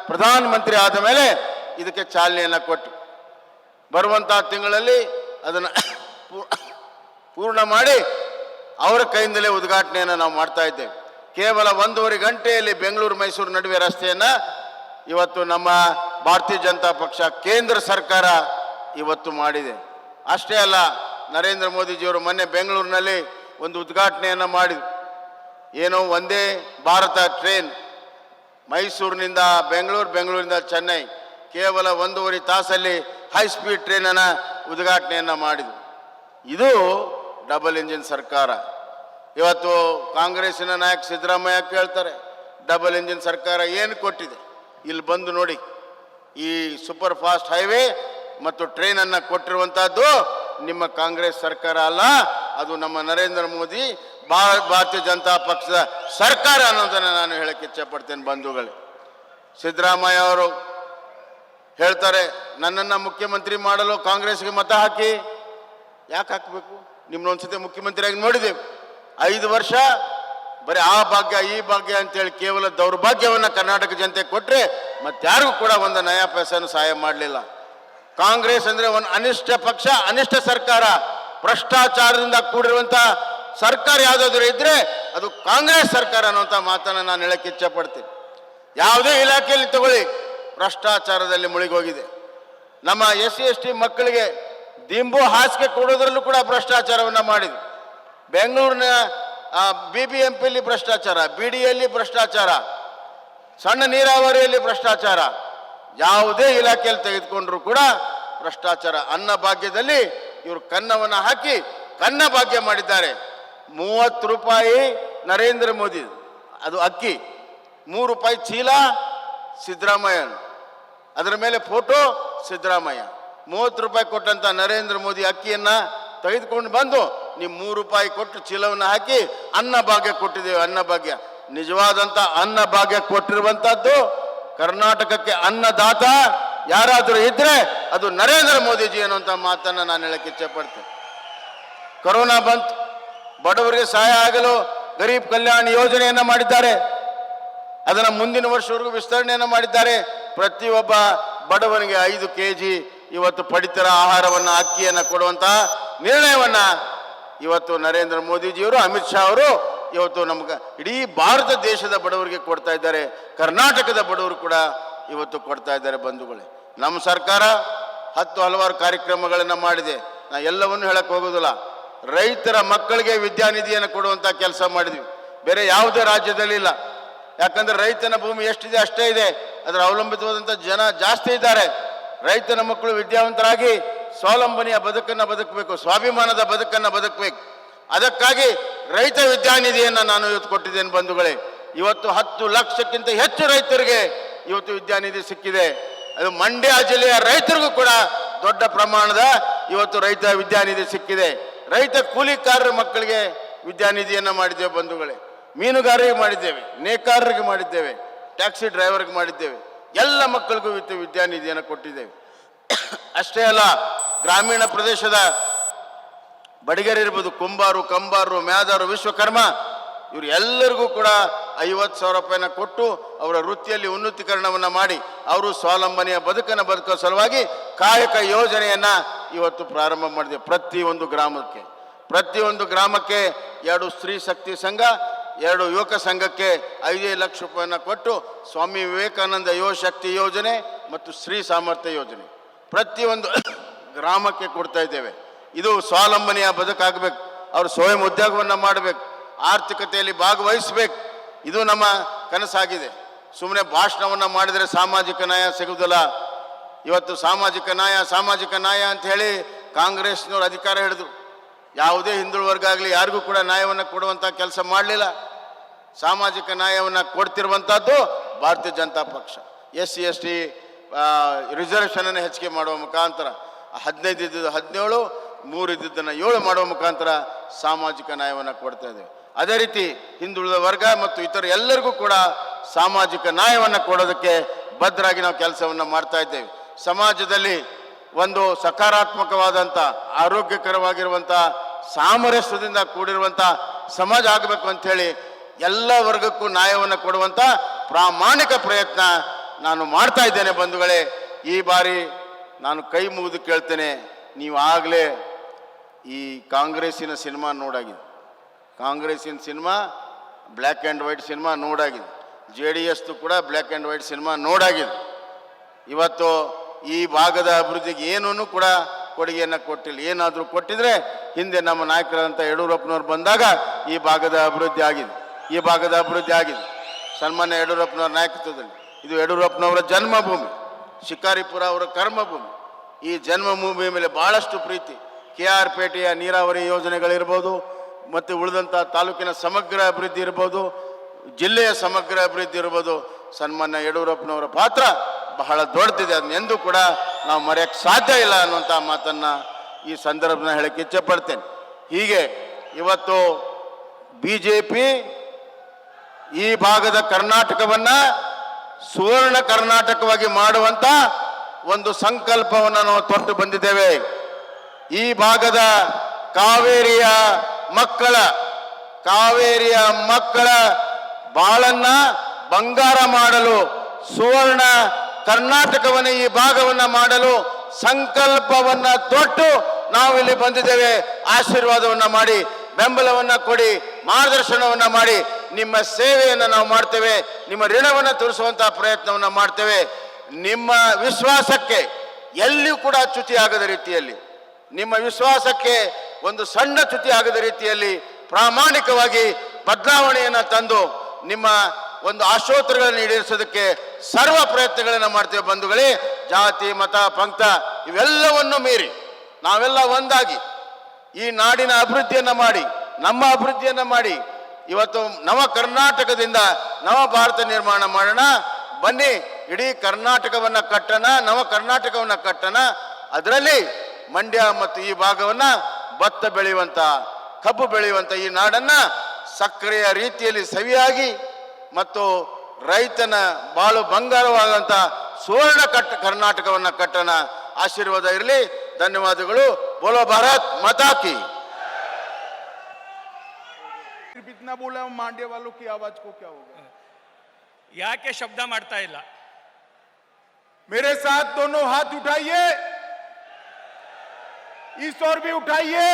ಪ್ರಧಾನಮಂತ್ರಿ ಆದ ಮೇಲೆ ಇದಕ್ಕೆ ಚಾಲನೆಯನ್ನು ಕೊಟ್ಟು ಬರುವಂಥ ತಿಂಗಳಲ್ಲಿ ಅದನ್ನು ಪೂರ್ಣ ಮಾಡಿ ಅವರ ಕೈಯಿಂದಲೇ ಉದ್ಘಾಟನೆಯನ್ನು ನಾವು ಮಾಡ್ತಾ ಇದ್ದೇವೆ. ಕೇವಲ 1.5 ಗಂಟೆಯಲ್ಲಿ ಬೆಂಗಳೂರು ಮೈಸೂರು ನಡುವೆ ರಸ್ತೆಯನ್ನು ಇವತ್ತು ನಮ್ಮ ಭಾರತೀಯ ಜನತಾ ಪಕ್ಷ ಕೇಂದ್ರ ಸರ್ಕಾರ ಇವತ್ತು ಮಾಡಿದೆ. ಅಷ್ಟೇ ಅಲ್ಲ, ನರೇಂದ್ರ ಮೋದಿಜಿಯವರು ಮೊನ್ನೆ ಬೆಂಗಳೂರಿನಲ್ಲಿ ಒಂದು ಉದ್ಘಾಟನೆಯನ್ನು ಮಾಡಿದರು. ಏನೋ ಒಂದೇ ಭಾರತ ಟ್ರೈನ್ ಮೈಸೂರಿನಿಂದ ಬೆಂಗಳೂರು, ಬೆಂಗಳೂರಿನಿಂದ ಚೆನ್ನೈ ಕೇವಲ 1.5 ತಾಸಲ್ಲಿ ಹೈಸ್ಪೀಡ್ ಟ್ರೈನನ್ನು ಉದ್ಘಾಟನೆಯನ್ನು ಮಾಡಿದರು. ಇದು ಡಬಲ್ ಇಂಜಿನ್ ಸರ್ಕಾರ. ಇವತ್ತು ಕಾಂಗ್ರೆಸ್ಸಿನ ನಾಯಕ ಸಿದ್ದರಾಮಯ್ಯ ಕೇಳ್ತಾರೆ, ಡಬಲ್ ಇಂಜಿನ್ ಸರ್ಕಾರ ಏನು ಕೊಟ್ಟಿದೆ? ಇಲ್ಲಿ ಬಂದು ನೋಡಿ, ಈ ಸೂಪರ್ ಫಾಸ್ಟ್ ಹೈವೇ ಮತ್ತು ಟ್ರೈನನ್ನು ಕೊಟ್ಟಿರುವಂಥದ್ದು ನಿಮ್ಮ ಕಾಂಗ್ರೆಸ್ ಸರ್ಕಾರ ಅಲ್ಲ, ಅದು ನಮ್ಮ ನರೇಂದ್ರ ಮೋದಿ ಭಾರತೀಯ ಜನತಾ ಪಕ್ಷದ ಸರ್ಕಾರ ಅನ್ನೋದನ್ನು ನಾನು ಹೇಳಕ್ಕೆ ಇಚ್ಛೆಪಡ್ತೇನೆ. ಬಂಧುಗಳೇ, ಸಿದ್ದರಾಮಯ್ಯ ಅವರು ಹೇಳ್ತಾರೆ, ನನ್ನನ್ನು ಮುಖ್ಯಮಂತ್ರಿ ಮಾಡಲು ಕಾಂಗ್ರೆಸ್ಗೆ ಮತ ಹಾಕಿ. ಯಾಕೆ ಹಾಕಬೇಕು? ನಿಮ್ಮನ್ನೊಂದ್ಸತಿ ಮುಖ್ಯಮಂತ್ರಿಯಾಗಿ ನೋಡಿದ್ದೇವೆ. 5 ವರ್ಷ ಬರೀ ಆ ಭಾಗ್ಯ ಈ ಭಾಗ್ಯ ಅಂತೇಳಿ ಕೇವಲ ದೌರ್ಭಾಗ್ಯವನ್ನು ಕರ್ನಾಟಕ ಜನತೆ ಕೊಟ್ಟರೆ ಮತ್ತಾರಿಗೂ ಕೂಡ ಒಂದು ನಯಾ ಪೈಸೆಯನ್ನು ಸಹಾಯ ಮಾಡಲಿಲ್ಲ. ಕಾಂಗ್ರೆಸ್ ಅಂದರೆ ಒಂದು ಅನಿಷ್ಟ ಪಕ್ಷ, ಅನಿಷ್ಟ ಸರ್ಕಾರ, ಭ್ರಷ್ಟಾಚಾರದಿಂದ ಕೂಡಿರುವಂಥ ಸರ್ಕಾರ ಯಾವುದಾದ್ರೂ ಇದ್ದರೆ ಅದು ಕಾಂಗ್ರೆಸ್ ಸರ್ಕಾರ ಅನ್ನುವಂಥ ಮಾತನ್ನು ನಾನು ಹೇಳಕ್ಕೆ ಇಚ್ಛೆಪಡ್ತೀನಿ. ಯಾವುದೇ ಇಲಾಖೆಯಲ್ಲಿ ತಗೊಳ್ಳಿ, ಭ್ರಷ್ಟಾಚಾರದಲ್ಲಿ ಮುಳುಗೋಗಿದೆ. ನಮ್ಮ SC/ST ಮಕ್ಕಳಿಗೆ ದಿಂಬು ಹಾಸಿಗೆ ಕೊಡೋದ್ರಲ್ಲೂ ಕೂಡ ಭ್ರಷ್ಟಾಚಾರವನ್ನು ಮಾಡಿದ್ವಿ. ಬೆಂಗಳೂರಿನ BBMPಯಲ್ಲಿ ಭ್ರಷ್ಟಾಚಾರ, BDಯಲ್ಲಿ ಭ್ರಷ್ಟಾಚಾರ, ಸಣ್ಣ ನೀರಾವರಿಯಲ್ಲಿ ಭ್ರಷ್ಟಾಚಾರ, ಯಾವುದೇ ಇಲಾಖೆಯಲ್ಲಿ ತೆಗೆದುಕೊಂಡ್ರೂ ಕೂಡ ಭ್ರಷ್ಟಾಚಾರ. ಅನ್ನ ಭಾಗ್ಯದಲ್ಲಿ ಇವರು ಕನ್ನವನ್ನು ಹಾಕಿ ಕನ್ನ ಭಾಗ್ಯ ಮಾಡಿದ್ದಾರೆ. 30 ರೂಪಾಯಿ ನರೇಂದ್ರ ಮೋದಿ, ಅದು ಅಕ್ಕಿ, 3 ರೂಪಾಯಿ ಚೀಲ ಸಿದ್ದರಾಮಯ್ಯ, ಅದರ ಮೇಲೆ ಫೋಟೋ ಸಿದ್ದರಾಮಯ್ಯ. 30 ರೂಪಾಯಿ ಕೊಟ್ಟಂತ ನರೇಂದ್ರ ಮೋದಿ ಅಕ್ಕಿಯನ್ನು ತೆಗೆದುಕೊಂಡು ಬಂದು ನೀವು 3 ರೂಪಾಯಿ ಕೊಟ್ಟು ಚೀಲವನ್ನು ಹಾಕಿ ಅನ್ನ ಭಾಗ್ಯ ಕೊಟ್ಟಿದ್ದೇವೆ. ಅನ್ನ ಭಾಗ್ಯ, ನಿಜವಾದಂಥ ಅನ್ನ ಭಾಗ್ಯ ಕೊಟ್ಟಿರುವಂಥದ್ದು ಕರ್ನಾಟಕಕ್ಕೆ ಅನ್ನದಾತ ಯಾರಾದರೂ ಇದ್ರೆ ಅದು ನರೇಂದ್ರ ಮೋದಿಜಿ ಅನ್ನುವಂಥ ಮಾತನ್ನು ನಾನು ಹೇಳಕ್ಕೆ ಇಚ್ಛೆ ಪಡ್ತೇನೆ. ಕೊರೋನಾ ಬಂತು, ಬಡವರಿಗೆ ಸಹಾಯ ಆಗಲು ಗರೀಬ್ ಕಲ್ಯಾಣ ಯೋಜನೆಯನ್ನು ಮಾಡಿದ್ದಾರೆ. ಅದನ್ನು ಮುಂದಿನ ವರ್ಷವರೆಗೂ ವಿಸ್ತರಣೆಯನ್ನು ಮಾಡಿದ್ದಾರೆ. ಪ್ರತಿಯೊಬ್ಬ ಬಡವನಿಗೆ 5 kg ಇವತ್ತು ಪಡಿತರ ಆಹಾರವನ್ನು, ಅಕ್ಕಿಯನ್ನು ಕೊಡುವಂತಹ ನಿರ್ಣಯವನ್ನು ಇವತ್ತು ನರೇಂದ್ರ ಮೋದಿಜಿಯವರು, ಅಮಿತ್ ಶಾ ಅವರು ಇವತ್ತು ನಮ್ಗೆ ಇಡೀ ಭಾರತ ದೇಶದ ಬಡವರಿಗೆ ಕೊಡ್ತಾ ಇದ್ದಾರೆ. ಕರ್ನಾಟಕದ ಬಡವರು ಕೂಡ ಇವತ್ತು ಕೊಡ್ತಾ ಇದ್ದಾರೆ. ಬಂಧುಗಳೇ, ನಮ್ಮ ಸರ್ಕಾರ ಹಲವಾರು ಕಾರ್ಯಕ್ರಮಗಳನ್ನು ಮಾಡಿದೆ. ನಾ ಎಲ್ಲವನ್ನೂ ಹೇಳಕ್ಕೆ ಹೋಗೋದಿಲ್ಲ. ರೈತರ ಮಕ್ಕಳಿಗೆ ವಿದ್ಯಾನಿಧಿಯನ್ನು ಕೊಡುವಂಥ ಕೆಲಸ ಮಾಡಿದ್ವಿ, ಬೇರೆ ಯಾವುದೇ ರಾಜ್ಯದಲ್ಲಿ ಇಲ್ಲ. ಯಾಕಂದ್ರೆ ರೈತನ ಭೂಮಿ ಎಷ್ಟಿದೆ ಅಷ್ಟೇ ಇದೆ, ಅದರ ಅವಲಂಬಿತವಾದಂಥ ಜನ ಜಾಸ್ತಿ ಇದ್ದಾರೆ. ರೈತನ ಮಕ್ಕಳು ವಿದ್ಯಾವಂತರಾಗಿ ಸ್ವಾವಲಂಬನೆಯ ಬದುಕನ್ನು ಬದುಕಬೇಕು, ಸ್ವಾಭಿಮಾನದ ಬದುಕನ್ನು ಬದುಕಬೇಕು. ಅದಕ್ಕಾಗಿ ರೈತ ವಿದ್ಯಾನಿಧಿಯನ್ನು ನಾನು ಇವತ್ತು ಕೊಟ್ಟಿದ್ದೇನೆ. ಬಂಧುಗಳೇ, ಇವತ್ತು 10 ಲಕ್ಷಕ್ಕಿಂತ ಹೆಚ್ಚು ರೈತರಿಗೆ ಇವತ್ತು ವಿದ್ಯಾನಿಧಿ ಸಿಕ್ಕಿದೆ. ಅದು ಮಂಡ್ಯ ಜಿಲ್ಲೆಯ ರೈತರಿಗೂ ಕೂಡ ದೊಡ್ಡ ಪ್ರಮಾಣದ ಇವತ್ತು ರೈತ ವಿದ್ಯಾನಿಧಿ ಸಿಕ್ಕಿದೆ. ರೈತ ಕೂಲಿಕಾರರ ಮಕ್ಕಳಿಗೆ ವಿದ್ಯಾನಿಧಿಯನ್ನು ಮಾಡಿದ್ದೇವೆ. ಬಂಧುಗಳೇ, ಮೀನುಗಾರರಿಗೆ ಮಾಡಿದ್ದೇವೆ, ನೇಕಾರರಿಗೆ ಮಾಡಿದ್ದೇವೆ, ಟ್ಯಾಕ್ಸಿ ಡ್ರೈವರ್ಗೆ ಮಾಡಿದ್ದೇವೆ. ಎಲ್ಲ ಮಕ್ಕಳಿಗೂ ವಿದ್ಯಾನಿಧಿಯನ್ನು ಕೊಟ್ಟಿದ್ದೇವೆ. ಅಷ್ಟೇ ಅಲ್ಲ, ಗ್ರಾಮೀಣ ಪ್ರದೇಶದ ಬಡಿಗರಿರ್ಬೋದು, ಕುಂಬಾರು, ಕಂಬಾರರು, ಮ್ಯಾದಾರು, ವಿಶ್ವಕರ್ಮ, ಇವರು ಎಲ್ಲರಿಗೂ ಕೂಡ 50,000 ರೂಪಾಯಿನ ಕೊಟ್ಟು ಅವರ ವೃತ್ತಿಯಲ್ಲಿ ಉನ್ನತೀಕರಣವನ್ನು ಮಾಡಿ ಅವರು ಸ್ವಾವಲಂಬನೆಯ ಬದುಕನ್ನು ಬದುಕೋ ಸಲುವಾಗಿ ಕಾಯಕ ಯೋಜನೆಯನ್ನು ಇವತ್ತು ಪ್ರಾರಂಭ ಮಾಡಿದೆ. ಪ್ರತಿಯೊಂದು ಗ್ರಾಮಕ್ಕೆ 2 ಸ್ತ್ರೀ ಶಕ್ತಿ ಸಂಘ, 2 ಯುವಕ ಸಂಘಕ್ಕೆ 5 ಲಕ್ಷ ರೂಪಾಯಿಯನ್ನು ಕೊಟ್ಟು ಸ್ವಾಮಿ ವಿವೇಕಾನಂದ ಯುವ ಶಕ್ತಿ ಯೋಜನೆ ಮತ್ತು ಸ್ತ್ರೀ ಸಾಮರ್ಥ್ಯ ಯೋಜನೆ ಪ್ರತಿಯೊಂದು ಗ್ರಾಮಕ್ಕೆ ಕೊಡ್ತಾ ಇದ್ದೇವೆ. ಇದು ಸ್ವಾವಲಂಬನೆಯ ಬದುಕಾಗಬೇಕು. ಅವರು ಸ್ವಯಂ ಉದ್ಯೋಗವನ್ನು ಮಾಡಬೇಕು, ಆರ್ಥಿಕತೆಯಲ್ಲಿ ಭಾಗವಹಿಸಬೇಕು. ಇದು ನಮ್ಮ ಕನಸಾಗಿದೆ. ಸುಮ್ಮನೆ ಭಾಷಣವನ್ನು ಮಾಡಿದರೆ ಸಾಮಾಜಿಕ ನ್ಯಾಯ ಸಿಗುವುದಿಲ್ಲ. ಇವತ್ತು ಸಾಮಾಜಿಕ ನ್ಯಾಯ ಅಂತ ಹೇಳಿ ಕಾಂಗ್ರೆಸ್ನವರು ಅಧಿಕಾರ ಹಿಡಿದ್ರು. ಯಾವುದೇ ಹಿಂದುಳಿದ ವರ್ಗ ಆಗಲಿ ಯಾರಿಗೂ ಕೂಡ ನ್ಯಾಯವನ್ನು ಕೊಡುವಂಥ ಕೆಲಸ ಮಾಡಲಿಲ್ಲ. ಸಾಮಾಜಿಕ ನ್ಯಾಯವನ್ನು ಕೊಡ್ತಿರುವಂಥದ್ದು ಭಾರತೀಯ ಜನತಾ ಪಕ್ಷ. SC/ST ರಿಸರ್ವೇಷನನ್ನು ಹೆಚ್ಚಿಗೆ ಮಾಡುವ ಮುಖಾಂತರ 15 ಇದ್ದಿದ್ದು 17, 3 ಇದ್ದಿದ್ದನ್ನು 7 ಮಾಡುವ ಮುಖಾಂತರ ಸಾಮಾಜಿಕ ನ್ಯಾಯವನ್ನು ಕೊಡ್ತಾ ಇದ್ದೇವೆ. ಅದೇ ರೀತಿ ಹಿಂದುಳಿದ ವರ್ಗ ಮತ್ತು ಇತರ ಎಲ್ಲರಿಗೂ ಕೂಡ ಸಾಮಾಜಿಕ ನ್ಯಾಯವನ್ನು ಕೊಡೋದಕ್ಕೆ ಬದ್ಧರಾಗಿ ನಾವು ಕೆಲಸವನ್ನು ಮಾಡ್ತಾ ಇದ್ದೇವೆ. ಸಮಾಜದಲ್ಲಿ ಒಂದು ಸಕಾರಾತ್ಮಕವಾದಂಥ, ಆರೋಗ್ಯಕರವಾಗಿರುವಂಥ, ಸಾಮರಸ್ಯದಿಂದ ಕೂಡಿರುವಂಥ ಸಮಾಜ ಆಗಬೇಕು ಅಂಥೇಳಿ ಎಲ್ಲ ವರ್ಗಕ್ಕೂ ನ್ಯಾಯವನ್ನು ಕೊಡುವಂಥ ಪ್ರಾಮಾಣಿಕ ಪ್ರಯತ್ನ ನಾನು ಮಾಡ್ತಾ ಇದ್ದೇನೆ. ಬಂಧುಗಳೇ, ಈ ಬಾರಿ ನಾನು ಕೈ ಮುಗಿದು ಕೇಳ್ತೇನೆ, ನೀವು ಆಗಲೇ ಈ ಕಾಂಗ್ರೆಸ್ಸಿನ ಸಿನಿಮಾ ನೋಡಾಗಿದೆ. ಕಾಂಗ್ರೆಸ್ಸಿನ cinema black and white cinema ನೋಡಾಗಿದೆ. JDSದು ಕೂಡ ಬ್ಲ್ಯಾಕ್ ಆ್ಯಂಡ್ ವೈಟ್ ಸಿನಿಮಾ ನೋಡಾಗಿದೆ. ಇವತ್ತು ಈ ಭಾಗದ ಅಭಿವೃದ್ಧಿಗೆ ಏನೂ ಕೂಡ ಕೊಡುಗೆಯನ್ನು ಕೊಟ್ಟಿಲ್ಲ. ಏನಾದರೂ ಕೊಟ್ಟಿದ್ರೆ ಹಿಂದೆ ನಮ್ಮ ನಾಯಕರಾದಂಥ ಯಡಿಯೂರಪ್ಪನವ್ರು ಬಂದಾಗ ಈ ಭಾಗದ ಅಭಿವೃದ್ಧಿ ಆಗಿದೆ. ಸನ್ಮಾನ್ಯ ಯಡಿಯೂರಪ್ಪನವರ ನಾಯಕತ್ವದಲ್ಲಿ ಇದು ಯಡಿಯೂರಪ್ಪನವರ ಜನ್ಮಭೂಮಿ, ಶಿಕಾರಿಪುರ ಅವರ ಕರ್ಮಭೂಮಿ. ಈ ಜನ್ಮಭೂಮಿ ಮೇಲೆ ಬಹಳಷ್ಟು ಪ್ರೀತಿ. KR ಪೇಟೆಯ ನೀರಾವರಿ ಯೋಜನೆಗಳಿರ್ಬೋದು, ಮತ್ತು ಉಳಿದಂಥ ತಾಲೂಕಿನ ಸಮಗ್ರ ಅಭಿವೃದ್ಧಿ ಇರ್ಬೋದು, ಜಿಲ್ಲೆಯ ಸಮಗ್ರ ಅಭಿವೃದ್ಧಿ ಇರ್ಬೋದು, ಸನ್ಮಾನ್ಯ ಯಡಿಯೂರಪ್ಪನವರ ಪಾತ್ರ ಬಹಳ ದೊಡ್ಡದಿದೆ. ಅದನ್ನೆಂದೂ ಕೂಡ ನಾವು ಮರೆಯೋಕ್ಕೆ ಸಾಧ್ಯ ಇಲ್ಲ ಅನ್ನುವಂಥ ಮಾತನ್ನು ಈ ಸಂದರ್ಭನ ಹೇಳಕ್ಕೆ ಇಚ್ಛೆಪಡ್ತೇನೆ. ಹೀಗೆ ಇವತ್ತು BJP ಈ ಭಾಗದ ಕರ್ನಾಟಕವನ್ನು ಸುವರ್ಣ ಕರ್ನಾಟಕವಾಗಿ ಮಾಡುವಂಥ ಒಂದು ಸಂಕಲ್ಪವನ್ನು ನಾವು ತೊಟ್ಟು ಬಂದಿದ್ದೇವೆ. ಈ ಭಾಗದ ಕಾವೇರಿಯ ಮಕ್ಕಳ ಬಾಳನ್ನ ಬಂಗಾರ ಮಾಡಲು, ಸುವರ್ಣ ಕರ್ನಾಟಕವನ್ನು ಈ ಭಾಗವನ್ನು ಮಾಡಲು ಸಂಕಲ್ಪವನ್ನ ತೊಟ್ಟು ನಾವು ಇಲ್ಲಿ ಬಂದಿದ್ದೇವೆ. ಆಶೀರ್ವಾದವನ್ನ ಮಾಡಿ, ಬೆಂಬಲವನ್ನ ಕೊಡಿ, ಮಾರ್ಗದರ್ಶನವನ್ನ ಮಾಡಿ, ನಿಮ್ಮ ಸೇವೆಯನ್ನು ನಾವು ಮಾಡ್ತೇವೆ, ನಿಮ್ಮ ಋಣವನ್ನು ತೀರಿಸುವಂತಹ ಪ್ರಯತ್ನವನ್ನು ಮಾಡ್ತೇವೆ. ನಿಮ್ಮ ವಿಶ್ವಾಸಕ್ಕೆ ಎಲ್ಲಿಯೂ ಕೂಡ ಚ್ಯುತಿ ಆಗದ ರೀತಿಯಲ್ಲಿ, ನಿಮ್ಮ ವಿಶ್ವಾಸಕ್ಕೆ ಒಂದು ಸಣ್ಣ ಚ್ಯುತಿ ಆಗದ ರೀತಿಯಲ್ಲಿ ಪ್ರಾಮಾಣಿಕವಾಗಿ ಬದಲಾವಣೆಯನ್ನು ತಂದು ನಿಮ್ಮ ಒಂದು ಆಶೋತ್ತರಗಳನ್ನು ಈಡೇರಿಸೋದಕ್ಕೆ ಸರ್ವ ಪ್ರಯತ್ನಗಳನ್ನು ಮಾಡ್ತೇವೆ. ಬಂಧುಗಳೇ, ಜಾತಿ ಮತ ಪಂಥ ಇವೆಲ್ಲವನ್ನು ಮೀರಿ ನಾವೆಲ್ಲ ಒಂದಾಗಿ ಈ ನಾಡಿನ ಅಭಿವೃದ್ಧಿಯನ್ನು ಮಾಡಿ, ನಮ್ಮ ಅಭಿವೃದ್ಧಿಯನ್ನು ಮಾಡಿ, ಇವತ್ತು ನವ ಕರ್ನಾಟಕದಿಂದ ನವ ಭಾರತ ನಿರ್ಮಾಣ ಮಾಡೋಣ. ಬನ್ನಿ, ಇಡೀ ಕರ್ನಾಟಕವನ್ನು ಕಟ್ಟೋಣ, ನವ ಕರ್ನಾಟಕವನ್ನು ಕಟ್ಟೋಣ. ಅದರಲ್ಲಿ ಮಂಡ್ಯ ಮತ್ತು ಈ ಭಾಗವನ್ನು ಭತ್ತ ಬೆಳೆಯುವಂಥ, ಕಬ್ಬು ಬೆಳೆಯುವಂಥ ಈ ನಾಡನ್ನ ಸಕ್ಕರೆಯ ರೀತಿಯಲ್ಲಿ ಸವಿಯಾಗಿ ಮತ್ತು ರೈತನ ಬಾಳು ಬಂಗಾರವಾದಂಥ ಸುವರ್ಣ ಕರ್ನಾಟಕವನ್ನು ಕಟ್ಟೋಣ. ಆಶೀರ್ವಾದ ಇರಲಿ. ಧನ್ಯವಾದಗಳು. ಬೋಲೋ ಭಾರತ್ ಮಾತಾ ಕಿ. इतना बोला मांडे वालों की आवाज को क्या होगा? ಯಾಕೆ ಶಬ್ದ ಮಾಡ್ತಾ ಇಲ್ಲ? मेरे साथ दोनों हाथ उठाइए, इस ओर भी उठाइए,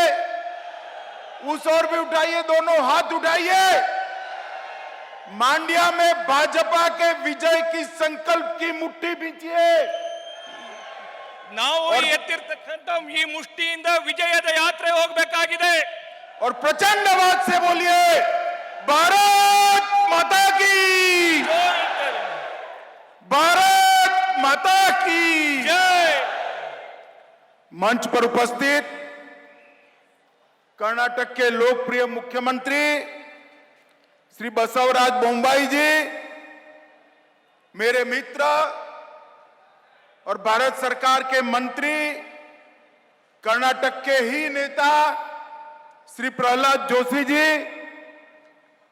उस ओर भी उठाइए, दोनों हाथ उठाइए. मांड्या में भाजपा के विजय की संकल्प की मुट्ठी बींचिए. ನಾವು ಎತ್ತಿರ್ತಕ್ಕಂಥ ಈ ಮುಷ್ಟಿಯಿಂದ ವಿಜಯದ ಯಾತ್ರೆ ಹೋಗಬೇಕಾಗಿದೆ. और प्रचंड आवाज से बोलिए, भारत माता की, भारत माता की जय. मंच पर उपस्थित कर्नाटक के लोकप्रिय मुख्यमंत्री श्री बसवराज बोम्माई जी, मेरे मित्र और भारत सरकार के मंत्री, कर्नाटक के ही नेता श्री प्रहलाद जोशी जी,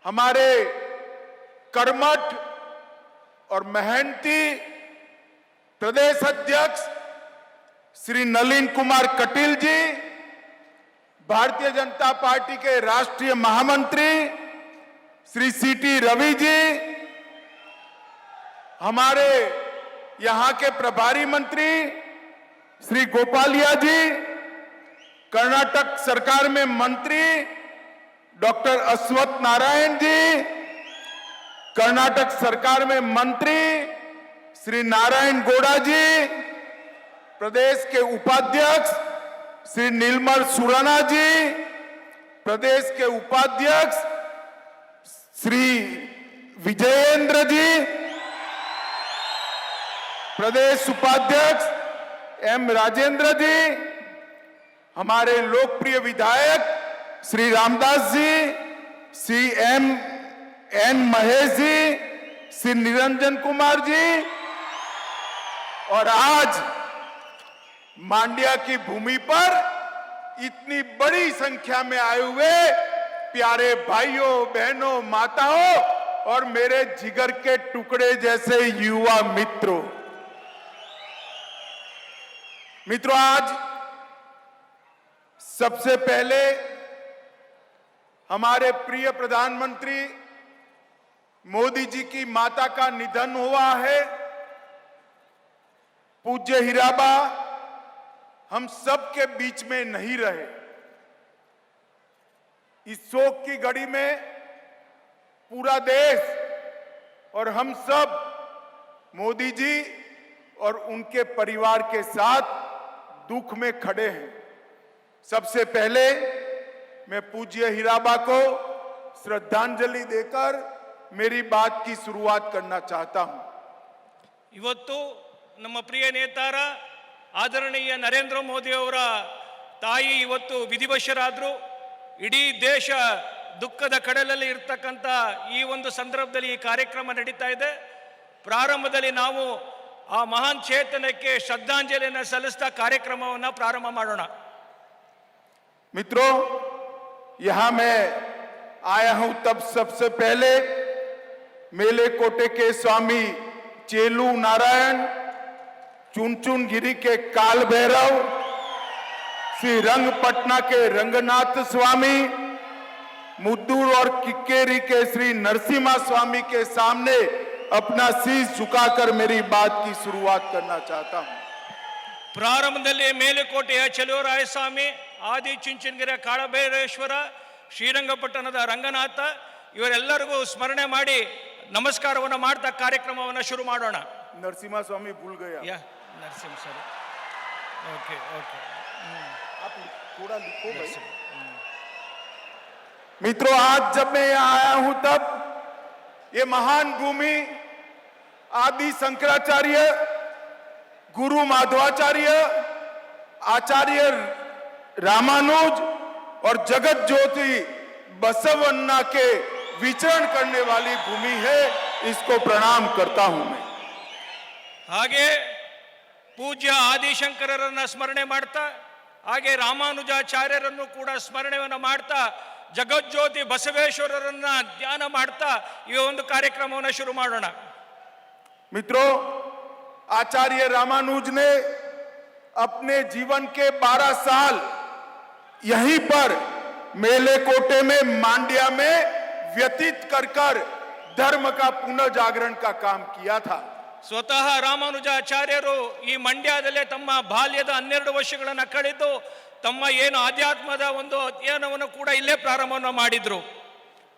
हमारे कर्मठ और मेहनती प्रदेश अध्यक्ष श्री नलिन कुमार कटील जी, भारतीय जनता पार्टी के राष्ट्रीय महामंत्री श्री CT रवि जी, हमारे यहां के प्रभारी मंत्री श्री गोपालिया जी, कर्नाटक सरकार में मंत्री डॉक्टर अश्वत्थ नारायण जी, कर्नाटक सरकार में मंत्री श्री नारायण गौड़ा जी, प्रदेश के उपाध्यक्ष श्री नीलमल सुराना जी, प्रदेश के उपाध्यक्ष श्री विजयेंद्र जी, प्रदेश उपाध्यक्ष M राजेंद्र जी, हमारे लोकप्रिय विधायक श्री रामदास जी, श्री M.N. महेश जी, श्री निरंजन कुमार जी, और आज मांड्या की भूमि पर इतनी बड़ी संख्या में आए हुए प्यारे भाइयों बहनों माताओं और मेरे जिगर के टुकड़े जैसे युवा मित्रों, आज सबसे पहले हमारे प्रिय प्रधानमंत्री मोदी जी की माता का निधन हुआ है. पूज्य हीराबा हम सब के बीच में नहीं रहे. इस शोक की घड़ी में पूरा देश और हम सब मोदी जी और उनके परिवार के साथ दुख में खड़े हैं. सबसे पहले मैं पूज्य हीराबा को श्रद्धांजलि देकर मेरी बात की शुरुआत करना चाहता हूं। ಇವತ್ತು ನಮ್ಮ ಪ್ರಿಯ ನೇತಾರ ಆದರಣೀಯ ನರೇಂದ್ರ ಮೋದಿ ಅವರ ತಾಯಿ ಇವತ್ತು ವಿಧಿವಶರಾದರು. ಇಡೀ ದೇಶ ದುಃಖದ ಕಡಲಲ್ಲಿ ಇರ್ತಕ್ಕಂಥ ಈ ಒಂದು ಸಂದರ್ಭದಲ್ಲಿ ಈ ಕಾರ್ಯಕ್ರಮ ನಡೀತಾ ಇದೆ. ಪ್ರಾರಂಭದಲ್ಲಿ ನಾವು ಆ ಮಹಾನ್ ಚೇತನಕ್ಕೆ ಶ್ರದ್ಧಾಂಜಲಿಯನ್ನು ಸಲ್ಲಿಸ್ತಾ ಕಾರ್ಯಕ್ರಮವನ್ನು ಪ್ರಾರಂಭ ಮಾಡೋಣ. मित्रों, यहां मैं आया हूं तब सबसे पहले मेले कोटे के स्वामी चेलू नारायण, चुनचुन गिरी के काल भैरव, श्री रंगपटना के रंगनाथ स्वामी, मुद्दूर और किक्केरी के श्री नरसिम्हा स्वामी के सामने अपना शीश झुकाकर मेरी बात की शुरुआत करना चाहता हूं। ಪ್ರಾರಂಭದಲ್ಲಿ ಮೇಲುಕೋಟೆಯ ಚೆಲುವರಾಯ ಸ್ವಾಮಿ, ಆದಿ ಚುಂಚನಗಿರಿಯ ಕಾಳಭೈರೇಶ್ವರ, ಶ್ರೀರಂಗಪಟ್ಟಣದ ರಂಗನಾಥ ಇವರೆಲ್ಲರಿಗೂ ಸ್ಮರಣೆ ಮಾಡಿ ನಮಸ್ಕಾರವನ್ನು ಮಾಡ್ತಾ ಕಾರ್ಯಕ್ರಮವನ್ನು ಶುರು ಮಾಡೋಣ. नरसिम्हा स्वामी भूल गया। ಯಾ ನರಸಿಂಹ ಸರ್, ಓಕೆ ಓಕೆ, आप थोड़ा लिखो भाई। मित्रों, आज जब मैं यहाँ आया हूं तब ये महान भूमि आदि शंकराचार्य, गुरु माधवाचार्य, आचार्य रामानुज और जगत ज्योति बसवन्ना के विचरण करने वाली भूमि है। इसको प्रणाम करता हूं मैं। ಹಾಗೆ ಪೂಜ್ಯ ಆದಿಶಂಕರರನ್ನ ಸ್ಮರಣೆ ಮಾಡ್ತಾ, ಹಾಗೆ ರಾಮಾನುಜಾಚಾರ್ಯರನ್ನು ಕೂಡ ಸ್ಮರಣೆಯನ್ನು ಮಾಡ್ತಾ, ಜಗಜ್ಯೋತಿ ಬಸವೇಶ್ವರರನ್ನ ಧ್ಯಾನ ಮಾಡ್ತಾ ಈ ಒಂದು ಕಾರ್ಯಕ್ರಮವನ್ನು ಶುರು ಮಾಡೋಣ. मित्रों, आचार्य रामानुज ने अपने जीवन के 12 साल यहीं पर मेले कोटे में मांड्या में व्यतीत कर धर्म का पुनर्जागरण का काम किया था। ಸ್ವತಃ ರಾಮಾನುಜಾಚಾರ್ಯರು ಈ ಮಂಡ್ಯದಲ್ಲೇ ತಮ್ಮ ಬಾಲ್ಯದ 12 ವರ್ಷಗಳನ್ನು ಕಳೆದು ತಮ್ಮ ಏನು ಆಧ್ಯಾತ್ಮದ ಒಂದು ಅಧ್ಯಯನವನ್ನು ಕೂಡ ಇಲ್ಲೇ ಪ್ರಾರಂಭವನ್ನು ಮಾಡಿದ್ರು.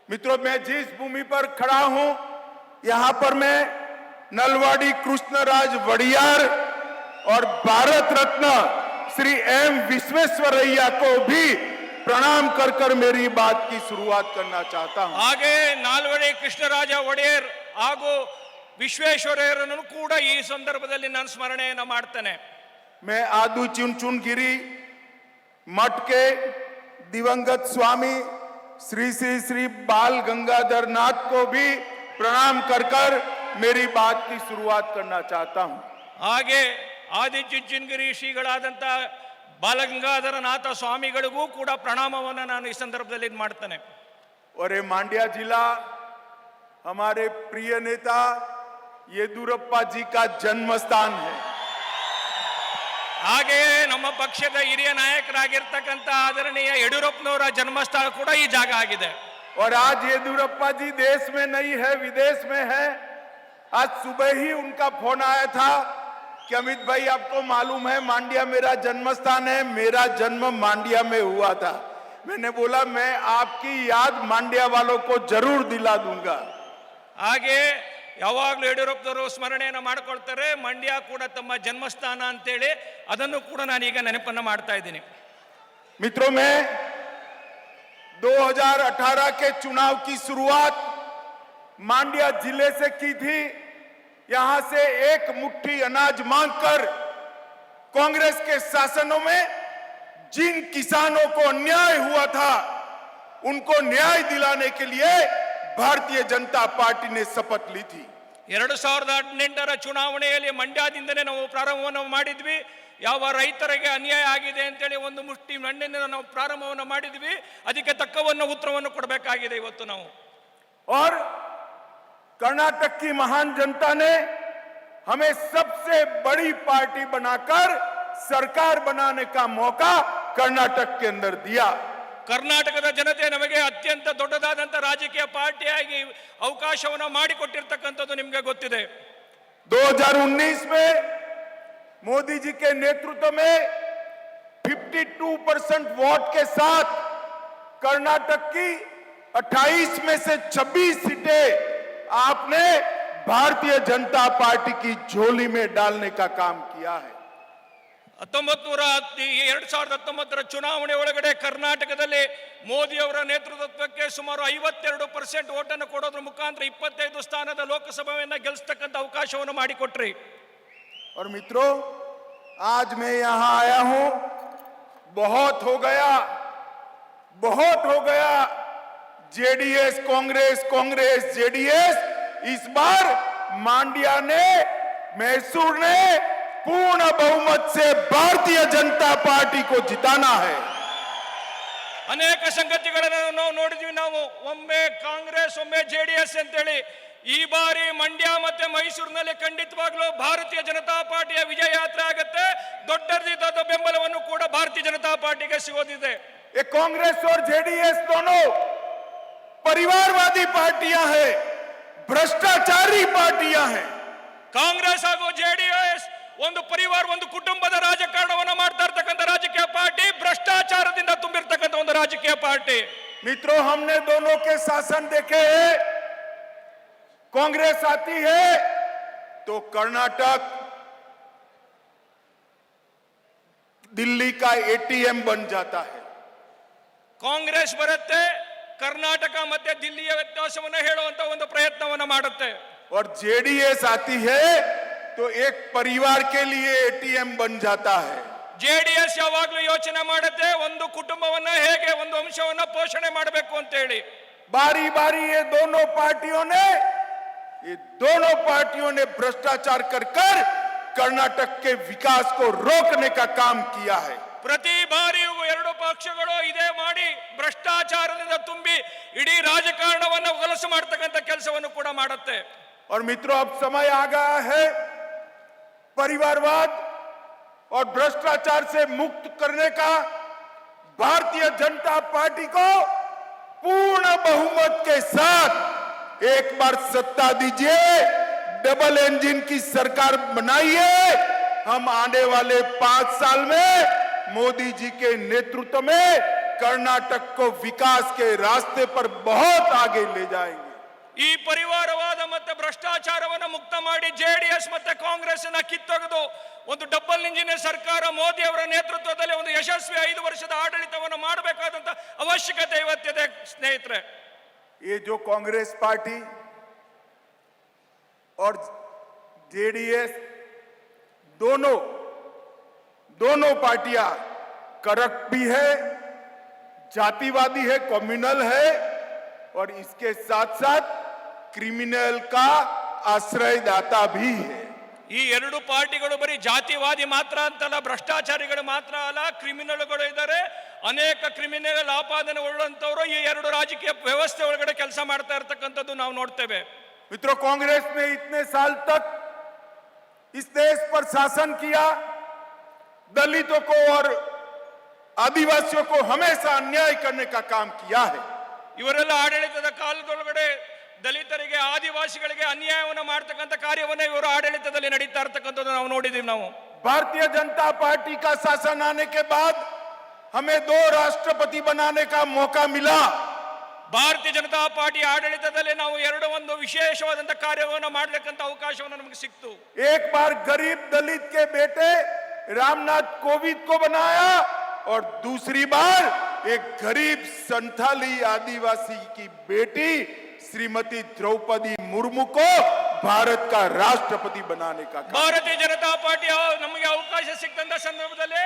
मित्रों, मैं जिस भूमि पर खड़ा हूं यहां पर मैं नलवाड़ी कृष्णराज वड़ियार और भारत रत्न श्री एम विश्वेश्वरैया को भी प्रणाम कर मेरी बात की शुरुआत करना चाहता हूं। ಹಾಗೆ ನಾಲ್ವಡಿ ಕೃಷ್ಣರಾಜ ಒಡೆಯರ್ ಹಾಗೂ ವಿಶ್ವೇಶ್ವರಯ್ಯರನ್ನು ಕೂಡ ಈ ಸಂದರ್ಭದಲ್ಲಿ ನಾನು ಸ್ಮರಣೆಯನ್ನು ಮಾಡ್ತೇನೆ. मैं आदू चुनचुन गिरी मठ के दिवंगत स्वामी श्री श्री श्री बाल गंगाधर नाथ को भी प्रणाम कर मेरी बात की शुरुआत करना चाहता हूं। ಹಾಗೆ ಆದಿಚುಂಚನಗಿರಿ ಶ್ರೀಗಳಾದಂಥ ಬಾಲಗಂಗಾಧರನಾಥ ಸ್ವಾಮಿಗಳಿಗೂ ಕೂಡ ಪ್ರಣಾಮವನ್ನು ನಾನು ಈ ಸಂದರ್ಭದಲ್ಲಿ ಮಾಡ್ತೇನೆ. और ये मांड्या जिला हमारे प्रिय नेता येदुरप्पा जी का जन्म स्थान है। ಹಾಗೆ ನಮ್ಮ ಪಕ್ಷದ ಹಿರಿಯ ನಾಯಕರಾಗಿರ್ತಕ್ಕಂಥ ಆದರಣೀಯ ಯಡಿಯೂರಪ್ಪನವರ ಜನ್ಮಸ್ಥಳ ಕೂಡ ಈ ಜಾಗ ಆಗಿದೆ. और आज येदुरप्पा जी देश में नहीं है, विदेश में है। आज सुबह ही उनका फोन आया था कि अमित भाई आपको मालूम है मांड्या मेरा जन्म स्थान है, मेरा जन्म मांड्या में हुआ था। मैंने बोला मैं आपकी याद मांड्या वालों को जरूर दिला दूंगा। ಹಾಗೆ ಯಾವಾಗಲೂ ಯಡಿಯೂರಪ್ಪನವರು ಸ್ಮರಣೆಯನ್ನು ಮಾಡ್ಕೊಳ್ತಾರೆ, ಮಂಡ್ಯ ಕೂಡ ತಮ್ಮ ಜನ್ಮಸ್ಥಾನ ಅಂತೇಳಿ ಅದನ್ನು ಕೂಡ ನಾನೀಗ ನೆನಪನ್ನು ಮಾಡ್ತಾ ಇದ್ದೀನಿ. मित्रों, मैं 2018 के चुनाव की शुरुआत मांड्या जिले से की थी। यहां से एक मुट्ठी अनाज मांगकर कांग्रेस के शासनों में जिन किसानों को अन्याय हुआ था उनको न्याय दिलाने के लिए भारतीय जनता पार्टी ने शपथ ली थी। 2018 ಚುನಾವಣೆಯಲ್ಲಿ ಮಂಡ್ಯದಿಂದನೇ ನಾವು ಪ್ರಾರಂಭವನ್ನು ಮಾಡಿದ್ವಿ. ಯಾವ ರೈತರಿಗೆ ಅನ್ಯಾಯ ಆಗಿದೆ ಅಂತೇಳಿ ಒಂದು ಮುಷ್ಟಿ ಮಣ್ಣಿನಿಂದ ನಾವು ಪ್ರಾರಂಭವನ್ನು ಮಾಡಿದ್ವಿ. ಅದಕ್ಕೆ ತಕ್ಕವನ್ನು ಉತ್ತರವನ್ನು ಕೊಡಬೇಕಾಗಿದೆ ಇವತ್ತು ನಾವು. और कर्नाटक की महान जनता ने हमें सबसे बड़ी पार्टी बनाकर सरकार बनाने का मौका कर्नाटक के अंदर दिया। ಕರ್ನಾಟಕದ ಜನತೆ ನಮಗೆ ಅತ್ಯಂತ ದೊಡ್ಡದಾದಂಥ ರಾಜಕೀಯ ಪಾರ್ಟಿಯಾಗಿ ಅವಕಾಶವನ್ನು ಮಾಡಿಕೊಟ್ಟಿರ್ತಕ್ಕಂಥದ್ದು ನಿಮಗೆ ಗೊತ್ತಿದೆ. 2019 में मोदी जी के नेतृत्व में 52% वोट के साथ कर्नाटक की 28 में से 26 सीटें आपने भारतीय जनता पार्टी की झोली में डालने का काम किया है। 2019 ಚುನಾವಣೆ ಒಳಗಡೆ ಕರ್ನಾಟಕದಲ್ಲಿ ಮೋದಿ ಅವರ ನೇತೃತ್ವಕ್ಕೆ ಸುಮಾರು 52% ಓಟನ್ನು ಕೊಡೋದ್ರ ಮುಖಾಂತರ 25 ಸ್ಥಾನದ ಲೋಕಸಭೆಯನ್ನ ಗೆಲ್ಲಿಸತಕ್ಕಂತ ಅವಕಾಶವನ್ನು ಮಾಡಿಕೊಟ್ರಿ. और मित्रों, आज मैं यहां आया हूं, बहुत हो गया जेडीएस कांग्रेस, कांग्रेस जेडीएस. इस बार मांड्या ने, मैसूर ने पूर्ण बहुमत से भारतीय जनता पार्टी को जिताना है. ಅನೇಕ ಸಂಗತಿಗಳನ್ನು ನಾವು ನೋಡಿದ್ವಿ. ನಾವು ಒಮ್ಮೆ ಕಾಂಗ್ರೆಸ್ ಒಮ್ಮೆ ಜೆಡಿಎಸ್ ಅಂತೇಳಿ ಈ ಬಾರಿ ಮಂಡ್ಯ ಮತ್ತೆ ಮೈಸೂರಿನಲ್ಲಿ ಖಂಡಿತವಾಗ್ಲೂ ಭಾರತೀಯ ಜನತಾ ಪಾರ್ಟಿಯ ವಿಜಯ ಯಾತ್ರೆ ಆಗುತ್ತೆ. ದೊಡ್ಡ ರೀತಿಯಾದ ಬೆಂಬಲವನ್ನು ಕೂಡ ಭಾರತೀಯ ಜನತಾ ಪಾರ್ಟಿಗೆ ಸಿಗೋದಿದೆ. ये कांग्रेस और जेडीएस दोनों परिवारवादी पार्टियां हैं, भ्रष्टाचारी पार्टियां हैं. ಕಾಂಗ್ರೆಸ್ ಹಾಗೂ ಜೆಡಿಎಸ್ ಒಂದು ಪರಿವಾರ, ಒಂದು ಕುಟುಂಬದ ರಾಜಕಾರಣವನ್ನು ಮಾಡ್ತಾ ಇರ್ತಕ್ಕಂಥ ರಾಜಕೀಯ ಪಾರ್ಟಿ, ಭ್ರಷ್ಟಾಚಾರದಿಂದ ತುಂಬಿರ್ತಕ್ಕಂಥ ಒಂದು ರಾಜಕೀಯ ಪಾರ್ಟಿ. मित्रों, हमने दोनों के शासन देखे हैं. कांग्रेस आती है तो कर्नाटक दिल्ली का एटीएम बन जाता है. ಕಾಂಗ್ರೆಸ್ ಬರುತ್ತೆ, ಕರ್ನಾಟಕ ಮತ್ತೆ ದಿಲ್ಲಿಯ ವ್ಯತ್ಯಾಸವನ್ನು ಹೇಳುವಂತ ಒಂದು ಪ್ರಯತ್ನವನ್ನು ಮಾಡುತ್ತೆ. और जेडीएस आती है तो एक परिवार के लिए एटीएम बन जाता है. ಜೆಡಿಎಸ್ ಯಾವಾಗ್ಲೂ ಯೋಚನೆ ಮಾಡುತ್ತೆ ಒಂದು ಕುಟುಂಬವನ್ನ ಹೇಗೆ ಒಂದು ಅಂಶವನ್ನ ಪೋಷಣೆ ಮಾಡಬೇಕು ಅಂತ ಹೇಳಿ. बारी बारी ये दोनों पार्टियों ने भ्रष्टाचार कर कर्नाटक के विकास को रोकने का काम किया है. ಪ್ರತಿ ಬಾರಿಯೂ ಎರಡು ಪಕ್ಷಗಳು ಇದೇ ಮಾಡಿ ಭ್ರಷ್ಟಾಚಾರದಿಂದ ತುಂಬಿ ಇಡೀ ರಾಜಕಾರಣವನ್ನು ಹೊಲಸು ಮಾಡತಕ್ಕಂಥ ಕೆಲಸವನ್ನು ಕೂಡ ಮಾಡುತ್ತೆ. और मित्रों, अब समय आ गया है परिवारवाद और भ्रष्टाचार से मुक्त करने का. भारतीय जनता पार्टी को पूर्ण बहुमत के साथ एक बार सत्ता दीजिए, डबल इंजन की सरकार बनाइए. हम आने वाले 5 साल में मोदी जी के नेतृत्व में कर्नाटक को विकास के रास्ते पर बहुत आगे ले जाएंगे. ಈ ಪರಿವಾರವಾದ ಮತ್ತೆ ಭ್ರಷ್ಟಾಚಾರವನ್ನು ಮುಕ್ತ ಮಾಡಿ ಜೆಡಿಎಸ್ ಮತ್ತೆ ಕಾಂಗ್ರೆಸ್ ಅನ್ನ ಕಿತ್ತೊಗೆದು ಒಂದು ಡಬಲ್ ಇಂಜಿನ್ ಸರ್ಕಾರ ಮೋದಿ ಅವರ ನೇತೃತ್ವದಲ್ಲಿ ಒಂದು ಯಶಸ್ವಿ 5 ವರ್ಷದ ಆಡಳಿತವನ್ನು ಮಾಡಬೇಕಾದಂತ ಅವಶ್ಯಕತೆ ಇವತ್ತಿದೆ ಸ್ನೇಹಿತರೆ. ये जो कांग्रेस पार्टी और जेडीएस दोनों पार्टियां करप्ट भी है, जातिवादी है, कम्युनल है और इसके साथ साथ क्रिमिनल का आश्रयदाता भी है. ಈ ಎರಡು ಪಾರ್ಟಿಗಳು ಬರೀ ಜಾತಿವಾದಿ ಮಾತ್ರ ಅಂತಲ್ಲ, ಭ್ರಷ್ಟಾಚಾರಿಗಳು ಮಾತ್ರ ಅಲ್ಲ, ಕ್ರಿಮಿನಲ್ಗಳು ಇದ್ದಾರೆ. ಅನೇಕ ಕ್ರಿಮಿನಲ್ ಆಪಾದನೆ ಉಳ್ಳಂತವರು ಈ ಎರಡು ರಾಜಕೀಯ ವ್ಯವಸ್ಥೆ ಒಳಗಡೆ ಕೆಲಸ ಮಾಡ್ತಾ ಇರತಕ್ಕಂಥದ್ದು ನಾವು ನೋಡ್ತೇವೆ. मित्रों, कांग्रेस ने इतने साल तक इस देश पर शासन किया, दलितों को और आदिवासियों को हमेशा अन्याय करने का काम किया है. ಇವರೆಲ್ಲ ಆಡಳಿತದ ಕಾಲದೊಳಗಡೆ ದಲಿತರಿಗೆ, ಆದಿವಾಸಿಗಳಿಗೆ ಅನ್ಯಾಯವನ್ನು ಮಾಡತಕ್ಕಂಥ ಕಾರ್ಯವನ್ನು ಇವರು ಆಡಳಿತದಲ್ಲಿ ನಡೀತಾ ಇರತಕ್ಕಂಥದ್ದು ನಾವು ನೋಡಿದೀವಿ. ನಾವು भारतीय जनता पार्टी का शासन आने के बाद हमें 2 राष्ट्रपति बनाने का मौका मिला. ಭಾರತೀಯ ಜನತಾ ಪಾರ್ಟಿ ಆಡಳಿತದಲ್ಲಿ ನಾವು ಒಂದು ವಿಶೇಷವಾದಂತ ಕಾರ್ಯವನ್ನು ಮಾಡಲಿಕ್ಕಂತ ಅವಕಾಶವನ್ನು ನಮಗೆ ಸಿಕ್ತು. एक बार गरीब दलित के बेटे रामनाथ कोविंद को बनाया और दूसरी बार एक गरीब संथाली आदिवासी की बेटी श्रीमती द्रौपदी मुर्मू को भारत का राष्ट्रपति बनाने का काम. ಭಾರತೀಯ ಜನತಾ ಪಾರ್ಟಿ ನಮಗೆ ಅವಕಾಶ ಸಿಕ್ಕಂತ ಸಂದರ್ಭದಲ್ಲಿ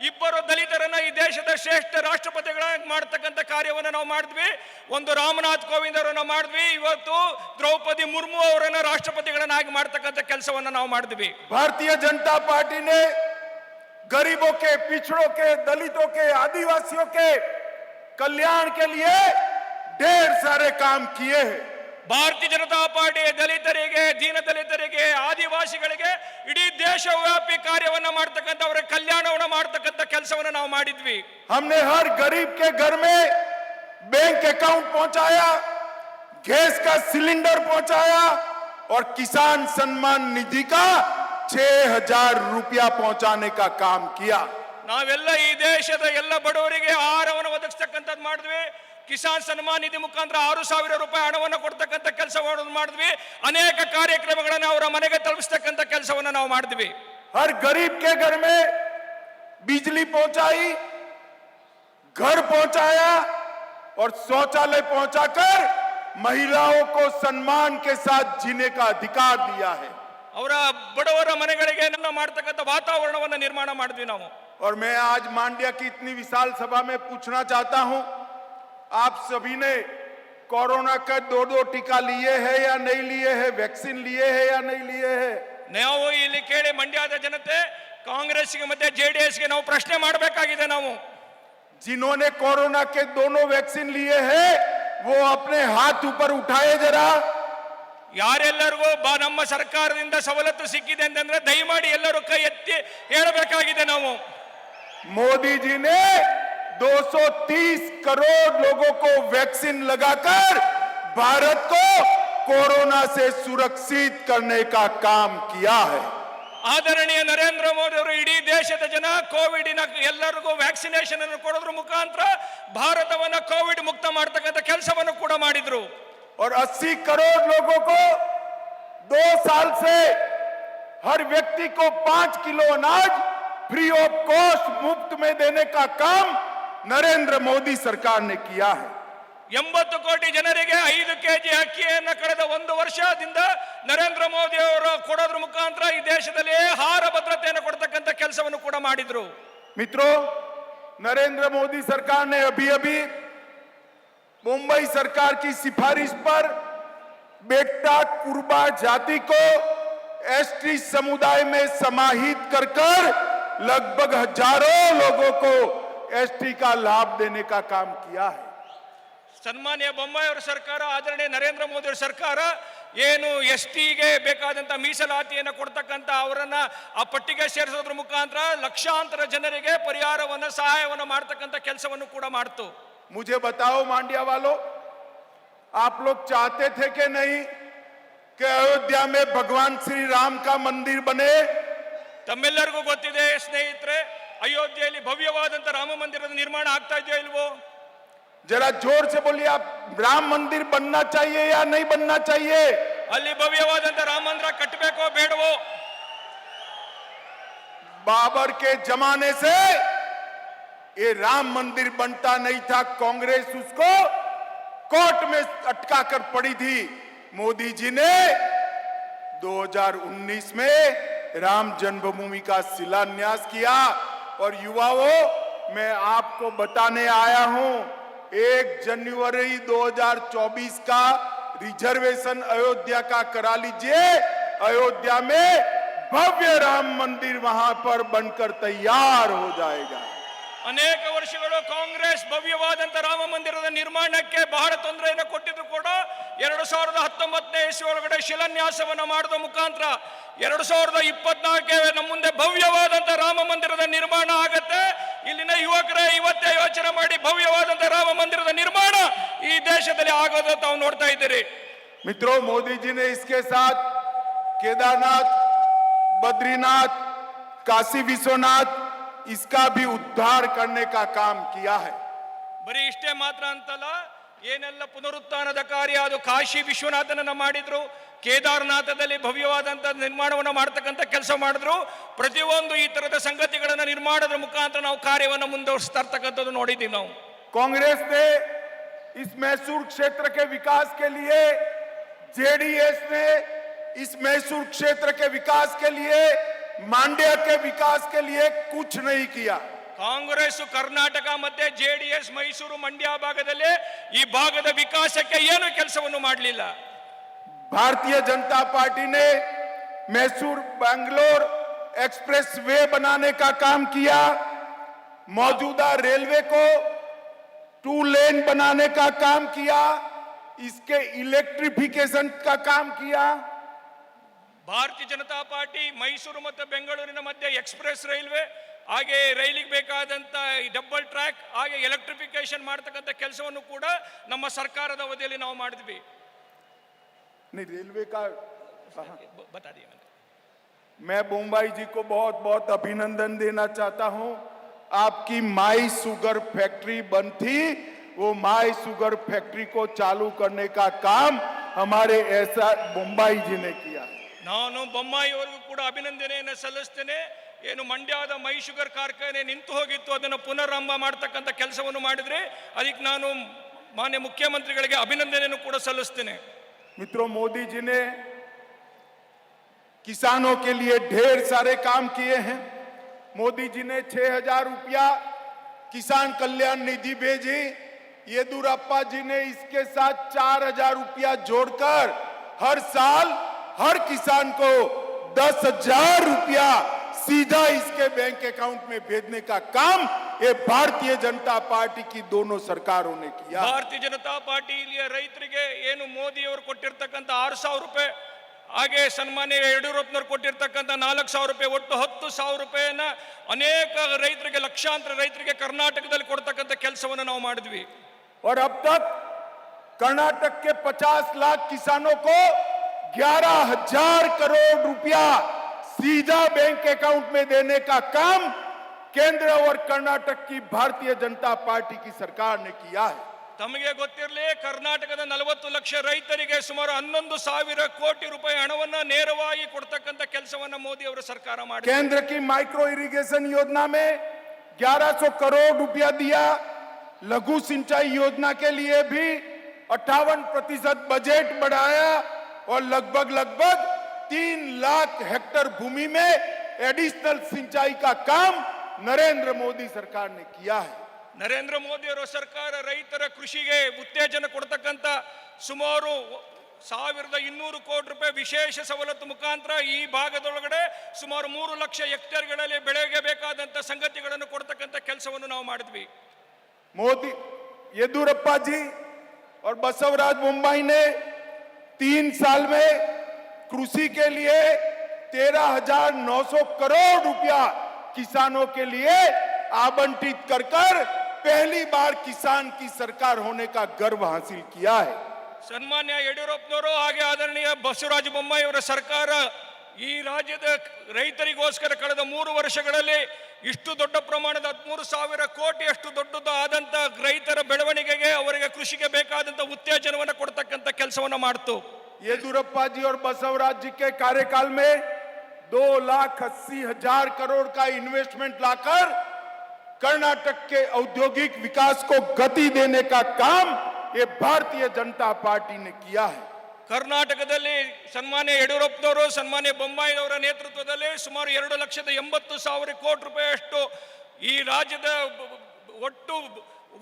ಇಬ್ಬರು ದಲಿತರನ್ನ ಈ ದೇಶದ ಶ್ರೇಷ್ಠ ರಾಷ್ಟ್ರಪತಿಗಳಾಗಿ ಮಾಡತಕ್ಕಂತ ಕಾರ್ಯವನ್ನು ನಾವು ಮಾಡಿದ್ವಿ. ಒಂದು ರಾಮನಾಥ್ ಕೋವಿಂದ್ ಅವರನ್ನ ಮಾಡಿದ್ವಿ, ಇವತ್ತು ದ್ರೌಪದಿ ಮುರ್ಮು ಅವರನ್ನ ರಾಷ್ಟ್ರಪತಿಗಳನ್ನಾಗಿ ಮಾಡತಕ್ಕಂತ ಕೆಲಸವನ್ನು ನಾವು ಮಾಡಿದ್ವಿ. भारतीय जनता पार्टी ने गरीबों के, पिछड़ों के, दलितों के, आदिवासियों के कल्याण के लिए ढेर सारे काम किए हैं. ಭಾರತೀಯ ಜನತಾ ಪಾರ್ಟಿ ದಲಿತರಿಗೆ, ದೀನ ದಲಿತರಿಗೆ, ಆದಿವಾಸಿಗಳಿಗೆ ಇಡೀ ದೇಶವ್ಯಾಪಿ ಕಾರ್ಯವನ್ನು ಮಾಡತಕ್ಕಂಥ ಅವರ ಕಲ್ಯಾಣವನ್ನು ಮಾಡತಕ್ಕಂಥ ಕೆಲಸವನ್ನು ನಾವು ಮಾಡಿದ್ವಿ. हमने हर गरीब के घर में बैंक अकाउंट पहुंचाया, गैस का सिलेंडर पहुंचाया और किसान सम्मान निधि का 6,000 रुपया पहुंचाने का काम किया. ನಾವೆಲ್ಲ ಈ ದೇಶದ ಎಲ್ಲ ಬಡವರಿಗೆ ಆಹಾರವನ್ನು ಒದಗಿಸ್ತಕ್ಕಂಥದ್ದು ಮಾಡಿದ್ವಿ. ಕಿಸಾನ್ ಸನ್ಮಾನ್ ನಿಧಿ ಮುಖಾಂತರ 6,000 ರೂಪಾಯಿ ಹಣವನ್ನು ಕೊಡ್ತಕ್ಕಂಥ ಕೆಲಸವನ್ನು ಮಾಡಿದ್ವಿ. ಅನೇಕ ಕಾರ್ಯಕ್ರಮಗಳನ್ನು ಅವರ ಮನೆಗೆ ತಲುಪಿಸ್ತಕ್ಕಂಥ ಕೆಲಸವನ್ನು ನಾವು ಮಾಡಿದ್ವಿ. हर गरीब के घर में बिजली पहुंचाई, घर पहुंचाया और शौचालय पहुंचाकर महिलाओं को सम्मान के साथ जीने का अधिकार दिया है। ಅವರ ಬಡವರ ಮನೆಗಳಿಗೆ ನನ್ನ ಮಾಡ್ತಕ್ಕಂಥ ವಾತಾವರಣವನ್ನು ನಿರ್ಮಾಣ ಮಾಡಿದ್ವಿ ನಾವು. और मैं आज मांड्या की इतनी विशाल सभा में पूछना चाहता हूं, आप सभी ने कोरोना का 2 टीका लिए हैं या नहीं लिए हैं, वैक्सीन लिए हैं या नहीं लिए हैं? ನಾವು ಇಲ್ಲಿ ಕೇಳಿ ಮಂಡ್ಯದ ಜನತೆ ಕಾಂಗ್ರೆಸ್ಗೆ ಮತ್ತೆ ಜೆಡಿಎಸ್ಗೆ ನಾವು ಪ್ರಶ್ನೆ ಮಾಡಬೇಕಾಗಿದೆ. ನಾವು जिन्होंने कोरोना के 2 वैक्सीन लिए हैं वो अपने हाथ ऊपर उठाए जरा। ಯಾರೆಲ್ಲರಿಗೂ ನಮ್ಮ ಸರ್ಕಾರದಿಂದ ಸವಲತ್ತು ಸಿಕ್ಕಿದೆ ಅಂತಂದ್ರೆ ದಯಮಾಡಿ ಎಲ್ಲರೂ ಕೈ ಎತ್ತಿ ಹೇಳಬೇಕಾಗಿದೆ. ನಾವು मोदी जी ने 230 करोड़ लोगों को वैक्सीन लगाकर भारत को कोरोना से सुरक्षित करने का काम किया है। ಆದರಣೀಯ ನರೇಂದ್ರ ಮೋದಿ ಅವರು ಇಡೀ ದೇಶದ ಜನ ಕೋವಿಡ್ ಎಲ್ಲರಿಗೂ ವ್ಯಾಕ್ಸಿನೇಷನ್ ಅನ್ನು ಕೊಡೋದ್ರ ಮುಖಾಂತರ ಭಾರತವನ್ನ ಕೋವಿಡ್ ಮುಕ್ತ ಮಾಡತಕ್ಕಂಥ ಕೆಲಸವನ್ನು ಕೂಡ ಮಾಡಿದ್ರು. और 80 करोड़ लोगों को 2 साल से हर व्यक्ति को 5 किलो अनाज फ्री ऑफ कॉस्ट मुफ्त में देने का काम नरेंद्र मोदी सरकार ने किया है। 80 ಕೋಟಿ ಜನರಿಗೆ 5 ಕೆಜಿ ಅಕ್ಕಿಯನ್ನು ಕಳೆದ 1 ವರ್ಷದಿಂದ ನರೇಂದ್ರ ಮೋದಿ ಅವರು ಕೊಡೋದ್ರ ಮುಖಾಂತರ ಈ ದೇಶದಲ್ಲಿ ಆಹಾರ ಭದ್ರತೆಯನ್ನು ಕೊಡ್ತಕ್ಕಂಥ ಕೆಲಸವನ್ನು ಕೂಡ ಮಾಡಿದ್ರು. मित्रों, नरेंद्र मोदी सरकार ने अभी मुंबई सरकार की सिफारिश पर बेटा कुर्बा जाति को एसटी समुदाय में समाहित कर लगभग हजारों लोगों को एसटी का लाभ देने का काम किया है। ಸನ್ಮಾನ್ಯ ಬೊಮ್ಮಾಯಿ ಅವರ ಸರ್ಕಾರ, ಆದರಣೀಯ ನರೇಂದ್ರ ಮೋದಿ ಅವರ ಸರ್ಕಾರ ಏನು ಎಸ್ಟಿಗೆ ಬೇಕಾದಂತ ಮೀಸಲಾತಿಯನ್ನು ಕೊಡ್ತಕ್ಕಂಥ ಅವರನ್ನ ಆ ಪಟ್ಟಿಗೆ ಸೇರಿಸೋದ್ರ ಮುಖಾಂತರ ಲಕ್ಷಾಂತರ ಜನರಿಗೆ ಪರಿಹಾರವನ್ನು ಸಹಾಯವನ್ನು ಮಾಡ್ತಕ್ಕಂಥ ಕೆಲಸವನ್ನು ಕೂಡ ಮಾಡ್ತು. मुझे बताओ मांड्या वालों, आप लोग चाहते थे कि नहीं कि अयोध्या में भगवान श्री राम का मंदिर बने? ತಮ್ಮೆಲ್ಲರಿಗೂ ಗೊತ್ತಿದೆ ಸ್ನೇಹಿತರೆ, ಅಯೋಧ್ಯೆಯಲ್ಲಿ ಭವ್ಯವಾದಂತ ರಾಮ ಮಂದಿರದ ನಿರ್ಮಾಣ ಆಗ್ತಾ ಇದೆಯೋ ಇಲ್ವೋ? जरा जोर से बोलिए, आप राम मंदिर बनना चाहिए या नहीं बनना चाहिए? ಅಲ್ಲಿ ಭವ್ಯವಾದಂತ ರಾಮ ಮಂದಿರ ಕಟ್ಟಬೇಕೋ ಬೇಡವೋ? बाबर के जमाने से ये राम मंदिर बनता नहीं था, कांग्रेस उसको कोर्ट में अटका कर पड़ी थी। मोदी जी ने 2019 में राम जन्मभूमि का शिलान्यास किया और युवाओं, मैं आपको बताने आया हूं, 1 जनवरी 2024 का रिजर्वेशन अयोध्या का करा लीजिए। अयोध्या में भव्य राम मंदिर वहां पर बनकर तैयार हो जाएगा। ಅನೇಕ ವರ್ಷಗಳು ಕಾಂಗ್ರೆಸ್ ಭವ್ಯವಾದಂತ ರಾಮ ಮಂದಿರದ ನಿರ್ಮಾಣಕ್ಕೆ ಬಹಳ ತೊಂದರೆಯನ್ನು ಕೊಟ್ಟಿದ್ರು ಕೂಡ 2019ನೇ ಇಸ್ವಿ ಒಳಗಡೆ ಶಿಲಾನ್ಯಾಸವನ್ನು ಮಾಡುವ ಮುಖಾಂತರ 2024ಕ್ಕೆ ನಮ್ಮ ಮುಂದೆ ಭವ್ಯವಾದಂತ ರಾಮ ಮಂದಿರದ ನಿರ್ಮಾಣ ಆಗತ್ತೆ. ಇಲ್ಲಿನ ಯುವಕರೇ ಇವತ್ತೇ ಯೋಚನೆ ಮಾಡಿ ಭವ್ಯವಾದಂತ ರಾಮ ಮಂದಿರದ ನಿರ್ಮಾಣ ಈ ದೇಶದಲ್ಲಿ ಆಗೋದು ತಾವು ನೋಡ್ತಾ ಇದ್ದೀರಿ. मित्रों, मोदी जी ने इसके साथ केदारनाथ, बद्रीनाथ, काशी विश्वनाथ, इसका भी उद्धार करने का काम किया है। ಬರೀ ಇಷ್ಟೇ ಮಾತ್ರ ಅಂತಲ್ಲ, ಏನೆಲ್ಲ ಪುನರುತ್ಥಾನದ ಕಾರ್ಯ ಅದು ಕಾಶಿ ವಿಶ್ವನಾಥನನ್ನ ಮಾಡಿದ್ರು, ಕೇದಾರನಾಥದಲ್ಲಿ ಭವ್ಯವಾದಂತ ನಿರ್ಮಾಣವನ್ನು ಮಾಡತಕ್ಕಂಥ ಕೆಲಸ ಮಾಡಿದ್ರು. ಪ್ರತಿಯೊಂದು ಈ ತರದ ಸಂಗತಿಗಳನ್ನ ನಿರ್ಮಾಣದ ಮುಖಾಂತರ ನಾವು ಕಾರ್ಯವನ್ನು ಮುಂದುವರಿಸ್ತಾ ಇರ್ತಕ್ಕಂಥದ್ದು ನೋಡಿದ್ದೀವಿ ನಾವು. कांग्रेस ने इस मैसूर क्षेत्र के विकास के लिए, जेडीएस ने इस मैसूर क्षेत्र के विकास के लिए, मांड्या के विकास के लिए कुछ नहीं किया। ಕಾಂಗ್ರೆಸ್ ಕರ್ನಾಟಕ ಮತ್ತೆ ಜೆಡಿಎಸ್ ಮೈಸೂರು ಮಂಡ್ಯ ಭಾಗದಲ್ಲಿ ಈ ಭಾಗದ ವಿಕಾಸಕ್ಕೆ ಏನು ಕೆಲಸವನ್ನು ಮಾಡಲಿಲ್ಲ. भारतीय जनता पार्टी ने मैसूर बैंगलोर एक्सप्रेस वे बनाने का काम किया, मौजूदा रेलवे को 2 लेन बनाने का काम किया, इसके इलेक्ट्रिफिकेशन का काम किया। ಭಾರತೀಯ ಜನತಾ ಪಾರ್ಟಿ ಮೈಸೂರು ಮತ್ತು ಬೆಂಗಳೂರಿನ ಮಧ್ಯೆ ಎಕ್ಸ್ಪ್ರೆಸ್ ರೈಲ್ವೆ, ಹಾಗೆ ರೈಲಿಗೆ ಬೇಕಾದಂತ ಡಬಲ್ ಟ್ರ್ಯಾಕ್, ಹಾಗೆ ಎಲೆಕ್ಟ್ರಿಫಿಕೇಶನ್ ಮಾಡತಕ್ಕಂಥ ಕೆಲಸವನ್ನು ಕೂಡ ನಮ್ಮ ಸರ್ಕಾರದ ಅವಧಿಯಲ್ಲಿ ನಾವು ಮಾಡಿದ್ವಿ. नहीं, रेलवे का बता दिए मैंने. मैं मुंबई जी को बहुत बहुत अभिनंदन देना चाहता हूं। आपकी माई शुगर फैक्ट्री बंद थी, वो माई शुगर फैक्ट्री को चालू करने का काम हमारे ऐसा मुंबई जी ने किया। ನಾನು ಬೊಮ್ಮಾಯಿ ಅವರಿಗೂ ಕೂಡ ಅಭಿನಂದನೆಯನ್ನು ಸಲ್ಲಿಸ್ತೇನೆ. ಏನು ಮಂಡ್ಯದ ಮೈ ಶುಗರ್ ಕಾರ್ಖಾನೆ ನಿಂತು ಹೋಗಿತ್ತು, ಅದನ್ನು ಪುನರಾರಂಭ ಮಾಡ್ತಕ್ಕಂಥ ಕೆಲಸವನ್ನು ಮಾಡಿದ್ರೆ ಅದಕ್ಕೆ ನಾನು ಮಾನ್ಯ ಮುಖ್ಯಮಂತ್ರಿಗಳಿಗೆ ಅಭಿನಂದನೆಯನ್ನು ಕೂಡ ಸಲ್ಲಿಸ್ತೇನೆ. मित्रों, मोदी जी ने किसानों के लिए ढेर सारे काम किए हैं। मोदी जी ने 6,000 रुपया किसान कल्याण निधि भेजी। येदुरप्पा जी ने इसके साथ 4,000 रुपया जोड़कर हर साल हर किसान को 10,000 रुपया सीधा इसके बैंक अकाउंट में भेजने का काम ये भारतीय जनता पार्टी की दोनों सरकारों ने किया। ಭಾರತೀಯ ಜನತಾ ಪಾರ್ಟಿ ಇಲ್ಲಿಯ ರೈತರಿಗೆ ಏನು ಮೋದಿ ಅವರು ಕೊಟ್ಟಿರ್ತಕ್ಕಂಥ 6,000 ರೂಪಾಯಿ, ಹಾಗೆ ಸನ್ಮಾನ್ಯ ಯಡಿಯೂರಪ್ಪನವರು ಕೊಟ್ಟಿರ್ತಕ್ಕಂಥ 4,000 ರೂಪಾಯಿ, ಒಟ್ಟು 10,000 ರೂಪಾಯಿಯನ್ನ ಅನೇಕ ರೈತರಿಗೆ, ಲಕ್ಷಾಂತರ ರೈತರಿಗೆ ಕರ್ನಾಟಕದಲ್ಲಿ ಕೊಡ್ತಕ್ಕಂಥ ಕೆಲಸವನ್ನು ನಾವು ಮಾಡಿದ್ವಿ. और अब तक कर्नाटक के 50 लाख किसानों को 11,000 करोड़ रुपया सीधा बैंक अकाउंट में देने का काम केंद्र और कर्नाटक की भारतीय जनता पार्टी की सरकार ने किया है। ತಮಗೆ ಗೊತ್ತಿರಲಿ, ಕರ್ನಾಟಕದ 40 ಲಕ್ಷ ರೈತರಿಗೆ ಸುಮಾರು 11,000 ಕೋಟಿ ರೂಪಾಯಿ ಹಣವನ್ನ ನೇರವಾಗಿ ಕೊಡ್ತಕ್ಕಂಥ ಕೆಲಸವನ್ನ ಮೋದಿ ಅವರ ಸರ್ಕಾರ ಮಾಡಿದೆ. केंद्र की माइक्रो इरिगेशन योजना में 1100 करोड़ रुपया दिया। लघु सिंचाई योजना के लिए भी 58% बजट बढ़ाया और लगभग 3 लाख हेक्टेयर भूमि में एडिशनल सिंचाई का काम नरेंद्र मोदी सरकार ने किया है। ನರೇಂದ್ರ ಮೋದಿ ಅವರ ಸರ್ಕಾರ ರೈತರ ಕೃಷಿಗೆ ಉತ್ತೇಜನ ಕೊಡ್ತಕ್ಕಂಥ ಸುಮಾರು 1,200 ಕೋಟಿ ರೂಪಾಯಿ ವಿಶೇಷ ಸವಲತ್ತು ಮುಖಾಂತರ ಈ ಭಾಗದೊಳಗಡೆ ಸುಮಾರು 3 ಲಕ್ಷ ಹೆಕ್ಟೇರ್ಗಳಲ್ಲಿ ಬೆಳೆಗೆ ಬೇಕಾದಂತ ಸಂಗತಿಗಳನ್ನು ಕೊಡ್ತಕ್ಕಂಥ ಕೆಲಸವನ್ನು ನಾವು ಮಾಡಿದ್ವಿ. मोदी, येदुरप्पा जी और बसवराज बोम्मई ने 3 साल में कृषि के लिए 13,900 करोड़ रुपया किसानों के लिए आवंटित कर पहली बार किसान की सरकार होने का गर्व हासिल किया है। ಸನ್ಮಾನ್ಯ ಯಡಿಯೂರಪ್ಪನವರು ಹಾಗೆ ಆದರಣೀಯ ಬಸವರಾಜ ಬೊಮ್ಮಾಯಿ ಅವರ ಸರ್ಕಾರ ಈ ರಾಜ್ಯದ ರೈತರಿಗೋಸ್ಕರ ಕಳೆದ 3 ವರ್ಷಗಳಲ್ಲಿ ಇಷ್ಟು ದೊಡ್ಡ ಪ್ರಮಾಣದ 13,000 ಕೋಟಿ ಅಷ್ಟು ದೊಡ್ಡದು ಆದಂತ ರೈತರ ಬೆಳವಣಿಗೆಗೆ, ಅವರಿಗೆ ಕೃಷಿಗೆ ಬೇಕಾದಂತ ಉತ್ತೇಜನವನ್ನು ಕೊಡ್ತಕ್ಕಂಥ ಕೆಲಸವನ್ನು ಮಾಡ್ತು. येदुरप्पा जी और बसवराज जी के कार्यकाल में 2,80,000 करोड़ का इन्वेस्टमेंट लाकर कर्नाटक के औद्योगिक विकास को गति देने का काम ये भारतीय जनता पार्टी ने किया है। ಕರ್ನಾಟಕದಲ್ಲಿ ಸನ್ಮಾನ್ಯ ಯಡಿಯೂರಪ್ಪನವರು, ಸನ್ಮಾನ್ಯ ಬೊಮ್ಮಾಯಿ ಅವರ ನೇತೃತ್ವದಲ್ಲಿ ಸುಮಾರು 2,80,000 ಕೋಟಿ ರೂಪಾಯಿ ಅಷ್ಟು ಈ ರಾಜ್ಯದ ಒಟ್ಟು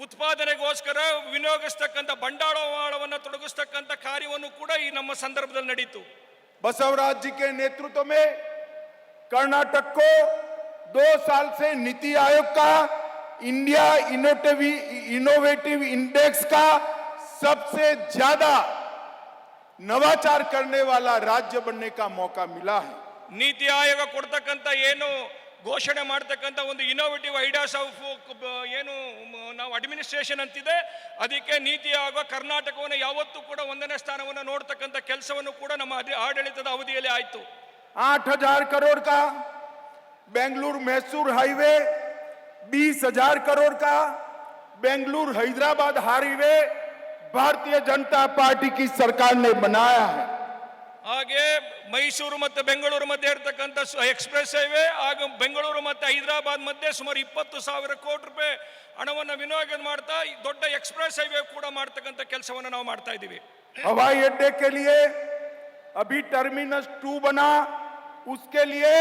ಉತ್ಪಾದನೆಗೋಸ್ಕರ ವಿನಿಯೋಗಿಸ್ತಕ್ಕಂಥ ಬಂಡವಾಳವನ್ನು ತೊಡಗಿಸ್ತಕ್ಕಂಥ ಕಾರ್ಯವನ್ನು ಕೂಡ ಈ ನಮ್ಮ ಸಂದರ್ಭದಲ್ಲಿ ನಡೀತು. बसवराज जी के नेतृत्व में कर्नाटक को 2 साल से नीति आयोग का इंडिया इनोवेटिव इंडेक्स का सबसे ज्यादा नवाचार करने वाला राज्य बनने का मौका मिला है। ನೀತಿ ಆಯೋಗ ಕೊಡ್ತಕ್ಕಂಥ ಏನು ಘೋಷಣೆ ಮಾಡ್ತಕ್ಕಂಥ ಒಂದು ಇನೋವೇಟಿವ್ ಐಡಿಯಾಸ್ ಆಫ್ ಏನು ನಾವು ಅಡ್ಮಿನಿಸ್ಟ್ರೇಷನ್ ಅಂತಿದೆ, ಅದಕ್ಕೆ ನೀತಿ ಆಯೋಗ ಕರ್ನಾಟಕವನ್ನು ಯಾವತ್ತೂ ಕೂಡ 1ನೇ ಸ್ಥಾನವನ್ನು ನೋಡ್ತಕ್ಕಂಥ ಕೆಲಸವನ್ನು ಕೂಡ ನಮ್ಮ ಆಡಳಿತದ ಅವಧಿಯಲ್ಲಿ ಆಯಿತು. 8,000 करोड़ का बेंगलुरु मैसूर हाईवे, 20,000 करोड़ का बेंगलुरु हैदराबाद हाईवे भारतीय जनता पार्टी की सरकार ने बनाया है। ಹಾಗೆ ಮೈಸೂರು ಮತ್ತು ಬೆಂಗಳೂರು ಮಧ್ಯೆ ಇರತಕ್ಕಂಥ ಎಕ್ಸ್ಪ್ರೆಸ್ ಹೈವೇ, ಹಾಗೂ ಬೆಂಗಳೂರು ಮತ್ತು ಹೈದರಾಬಾದ್ ಮಧ್ಯೆ ಸುಮಾರು 20,000 ಕೋಟಿ ರೂಪಾಯಿ ಹಣವನ್ನು ವಿನಿಯೋಗ ಮಾಡ್ತಾ ದೊಡ್ಡ ಎಕ್ಸ್ಪ್ರೆಸ್ ಹೈವೇ ಕೂಡ ಮಾಡ್ತಕ್ಕಂಥ ಕೆಲಸವನ್ನು ನಾವು ಮಾಡ್ತಾ ಇದ್ದೀವಿ. हवाई अड्डे के लिए अभी टर्मिनस 2 बना, उसके लिए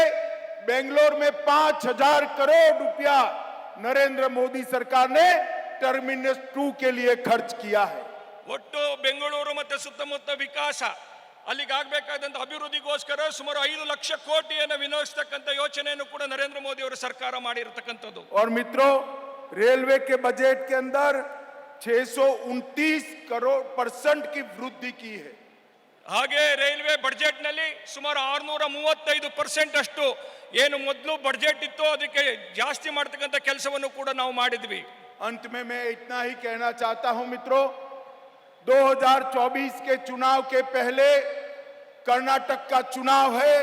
बेंगलोर में 5,000 करोड़ रुपया नरेंद्र मोदी सरकार ने टर्मिनस 2 के लिए खर्च किया है। ಒಟ್ಟು ಬೆಂಗಳೂರು ಮತ್ತು ಸುತ್ತಮುತ್ತ ವಿಕಾಸ, ಅಲ್ಲಿಗೆ ಆಗಬೇಕಾದಂಥ ಅಭಿವೃದ್ಧಿಗೋಸ್ಕರ ಸುಮಾರು 5 ಲಕ್ಷ ಕೋಟಿಯನ್ನು ವಿನಿಯೋಗಿಸ್ತಕ್ಕಂಥ ಯೋಚನೆಯನ್ನು ಕೂಡ ನರೇಂದ್ರ ಮೋದಿ ಅವರ ಸರ್ಕಾರ ಮಾಡಿರತಕ್ಕಂಥದ್ದು. और मित्रों, रेलवे के बजट के अंदर 629 करोड़% की वृद्धि की है। ಹಾಗೆ ರೈಲ್ವೆ ಬಜೆಟ್ ನಲ್ಲಿ ಸುಮಾರು 635% ಅಷ್ಟು ಏನು ಮೊದಲು ಬಜೆಟ್ ಇತ್ತು ಅದಕ್ಕೆ ಜಾಸ್ತಿ ಮಾಡತಕ್ಕಂಥ ಕೆಲಸವನ್ನು ಕೂಡ ನಾವು ಮಾಡಿದ್ವಿ. अंत में मैं इतना ही कहना चाहता हूं मित्रों, 2024 के चुनाव के पहले कर्नाटक का चुनाव है।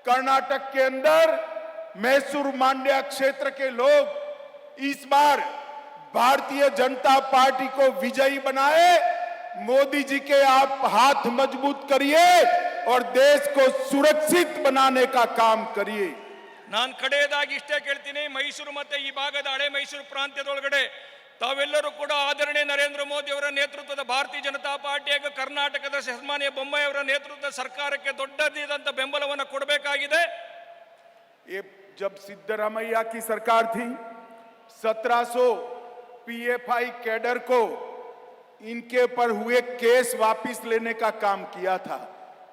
कर्नाटक के अंदर मैसूर मांड्या क्षेत्र के लोग इस बार भारतीय जनता पार्टी को विजयी बनाए। मोदी जी के आप हाथ मजबूत करिए और देश को सुरक्षित बनाने का काम करिए। ನಾನು ಕಡೆಯದಾಗಿ ಇಷ್ಟೇ ಕೇಳ್ತೀನಿ, ಮೈಸೂರು ಮತ್ತೆ ಈ ಭಾಗದ ಹಳೆ ಮೈಸೂರು ಪ್ರಾಂತ್ಯದೊಳಗಡೆ ತಾವೆಲ್ಲರೂ ಕೂಡ ಆದರಣೀಯ ನರೇಂದ್ರ ಮೋದಿ ಅವರ ನೇತೃತ್ವದ ಭಾರತೀಯ ಜನತಾ ಪಾರ್ಟಿ ಹಾಗೂ ಕರ್ನಾಟಕದ ಸನ್ಮಾನ್ಯ ಬೊಮ್ಮಾಯಿ ಅವರ ನೇತೃತ್ವದ ಸರ್ಕಾರಕ್ಕೆ ದೊಡ್ಡದಾದಂಥ ಬೆಂಬಲವನ್ನು ಕೊಡಬೇಕಾಗಿದೆ. ये जब सिद्धरामैया की सरकार थी 1700 पीएफआई कैडर को इनके ऊपर हुए केस वापस लेने का काम किया था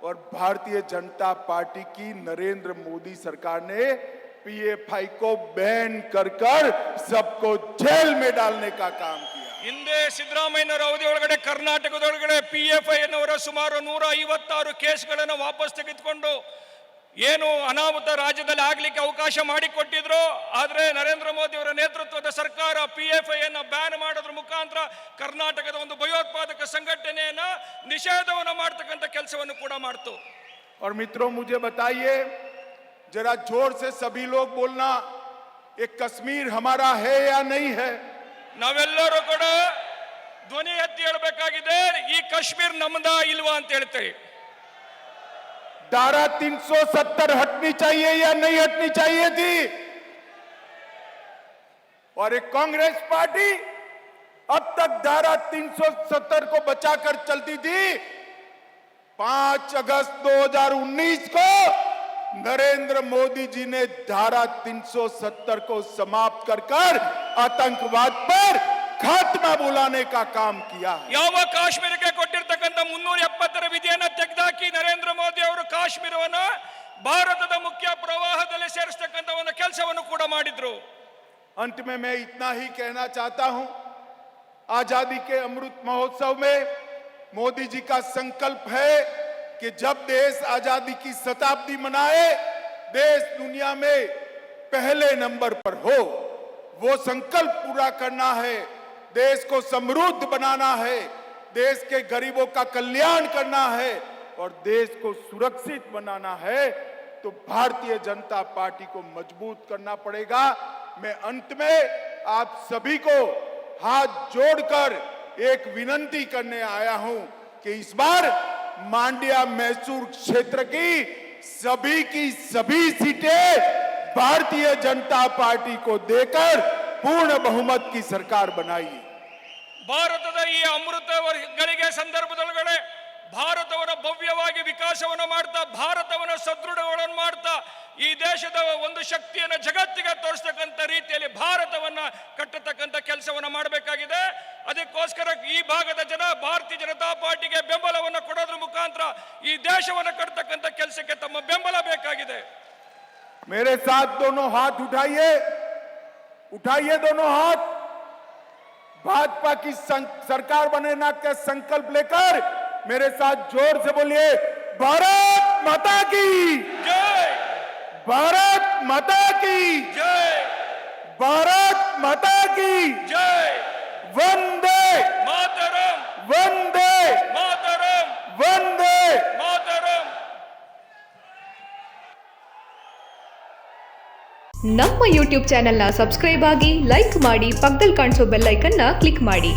और भारतीय जनता पार्टी की नरेंद्र मोदी सरकार ने पीएफआई को बैन कर सबको जेल में डालने का काम किया. ಹಿಂದೆ ಸಿದ್ದರಾಮಯ್ಯನವರ ಅವಧಿಯೊಳಗಡೆ ಕರ್ನಾಟಕದೊಳಗಡೆ PFI ಎನ್ನುವರ ಸುಮಾರು 156 ಕೇಸ್ಗಳನ್ನು ವಾಪಸ್ ತೆಗೆದುಕೊಂಡು ಏನು ಅನಾಹುತ ರಾಜ್ಯದಲ್ಲಿ ಆಗ್ಲಿಕ್ಕೆ ಅವಕಾಶ ಮಾಡಿಕೊಟ್ಟಿದ್ರು. ಆದರೆ ನರೇಂದ್ರ ಮೋದಿ ಅವರ ನೇತೃತ್ವದ ಸರ್ಕಾರ PFI ಅನ್ನು ಬ್ಯಾನ್ ಮಾಡೋದ್ರ ಮುಖಾಂತರ ಕರ್ನಾಟಕದ ಒಂದು ಭಯೋತ್ಪಾದಕ ಸಂಘಟನೆಯನ್ನ ನಿಷೇಧವನ್ನು ಮಾಡತಕ್ಕಂಥ ಕೆಲಸವನ್ನು ಕೂಡ ಮಾಡ್ತು. और मित्रों मुझे बताइए जरा जोर से सभी लोग बोलना, ये कश्मीर हमारा है या नहीं है? ನಾವೆಲ್ಲರೂ ಕೂಡ ಧ್ವನಿ ಎತ್ತಿ ಹೇಳಬೇಕಾಗಿದೆ, ಈ ಕಾಶ್ಮೀರ ನಮ್ಮದ ಇಲ್ವಾ ಅಂತ ಹೇಳ್ತೇವೆ. धारा 370 हटनी चाहिए या नहीं हटनी चाहिए थी? और एक कांग्रेस पार्टी अब तक धारा 370 को बचाकर चलती थी. 5 अगस्त 2019 को नरेंद्र मोदी जी ने धारा 370 को समाप्त कर आतंकवाद पर खात्मा बुलाने का काम किया है. ಯಾವ ಕಾಶ್ಮೀರಕ್ಕೆ ಕೊಟ್ಟಿರ್ತಕ್ಕಂಥ 370ರ ವಿಧಿಯನ್ನ ತೆಗೆದಾಕಿ ನರೇಂದ್ರ ಮೋದಿ ಅವರು ಕಾಶ್ಮೀರವನ್ನ ಭಾರತದ ಮುಖ್ಯ ಪ್ರವಾಹದಲ್ಲಿ ಸೇರಿಸತಕ್ಕಂಥ ಒಂದು ಕೆಲಸವನ್ನು ಕೂಡ ಮಾಡಿದ್ರು. अंत में मैं इतना ही कहना चाहता हूं, आजादी के अमृत महोत्सव में मोदी जी का संकल्प है कि जब देश आजादी की शताब्दी मनाए, देश दुनिया में पहले नंबर पर हो. वो संकल्प पूरा करना है, देश को समृद्ध बनाना है, देश के गरीबों का कल्याण करना है और देश को सुरक्षित बनाना है, तो भारतीय जनता पार्टी को मजबूत करना पड़ेगा. मैं अंत में आप सभी को हाथ जोड़कर एक विनती करने आया हूं कि इस बार मांड्या मैसूर क्षेत्र की सभी सीटें भारतीय जनता पार्टी को देकर पूर्ण बहुमत की सरकार बनाइए. ಭಾರತದ ಈ ಅಮೃತ ಗಳಿಗೆ ಸಂದರ್ಭದೊಳಗಡೆ ಭಾರತವನ್ನು ಭವ್ಯವಾಗಿ ವಿಕಾಸವನ್ನು ಮಾಡ್ತಾ, ಭಾರತವನ್ನು ಸದೃಢಗಳನ್ನು ಮಾಡ್ತಾ, ಈ ದೇಶದ ಒಂದು ಶಕ್ತಿಯನ್ನು ಜಗತ್ತಿಗೆ ತೋರಿಸ್ತಕ್ಕಂಥ ರೀತಿಯಲ್ಲಿ ಭಾರತವನ್ನ ಕಟ್ಟತಕ್ಕಂಥ ಕೆಲಸವನ್ನು ಮಾಡಬೇಕಾಗಿದೆ. ಅದಕ್ಕೋಸ್ಕರ ಈ ಭಾಗದ ಜನ ಭಾರತೀಯ ಜನತಾ ಪಾರ್ಟಿಗೆ ಬೆಂಬಲವನ್ನು ಕೊಡೋದ್ರ ಮುಖಾಂತರ ಈ ದೇಶವನ್ನು ಕಟ್ಟತಕ್ಕಂಥ ಕೆಲಸಕ್ಕೆ ತಮ್ಮ ಬೆಂಬಲ ಬೇಕಾಗಿದೆ. मेरे साथ दोनों हाथ उठाइए, उठाइए दोनों हाथ. भाजपा की सरकार बनने का संकल्प लेकर मेरे साथ जोर से बोलिए, भारत माता की जय, भारत माता की जय, भारत माता की जय, वंदे मातरम, वंदे मातरम, वंदे मातरम. ನಮ್ಮ ಯೂಟ್ಯೂಬ್ ಚಾನೆಲ್ನ ಸಬ್ಸ್ಕ್ರೈಬ್ ಆಗಿ, ಲೈಕ್ ಮಾಡಿ, ಪಕ್ಕದಲ್ಲಿ ಕಾಣಿಸೋ ಬೆಲ್ ಐಕನ್ನ ಕ್ಲಿಕ್ ಮಾಡಿ.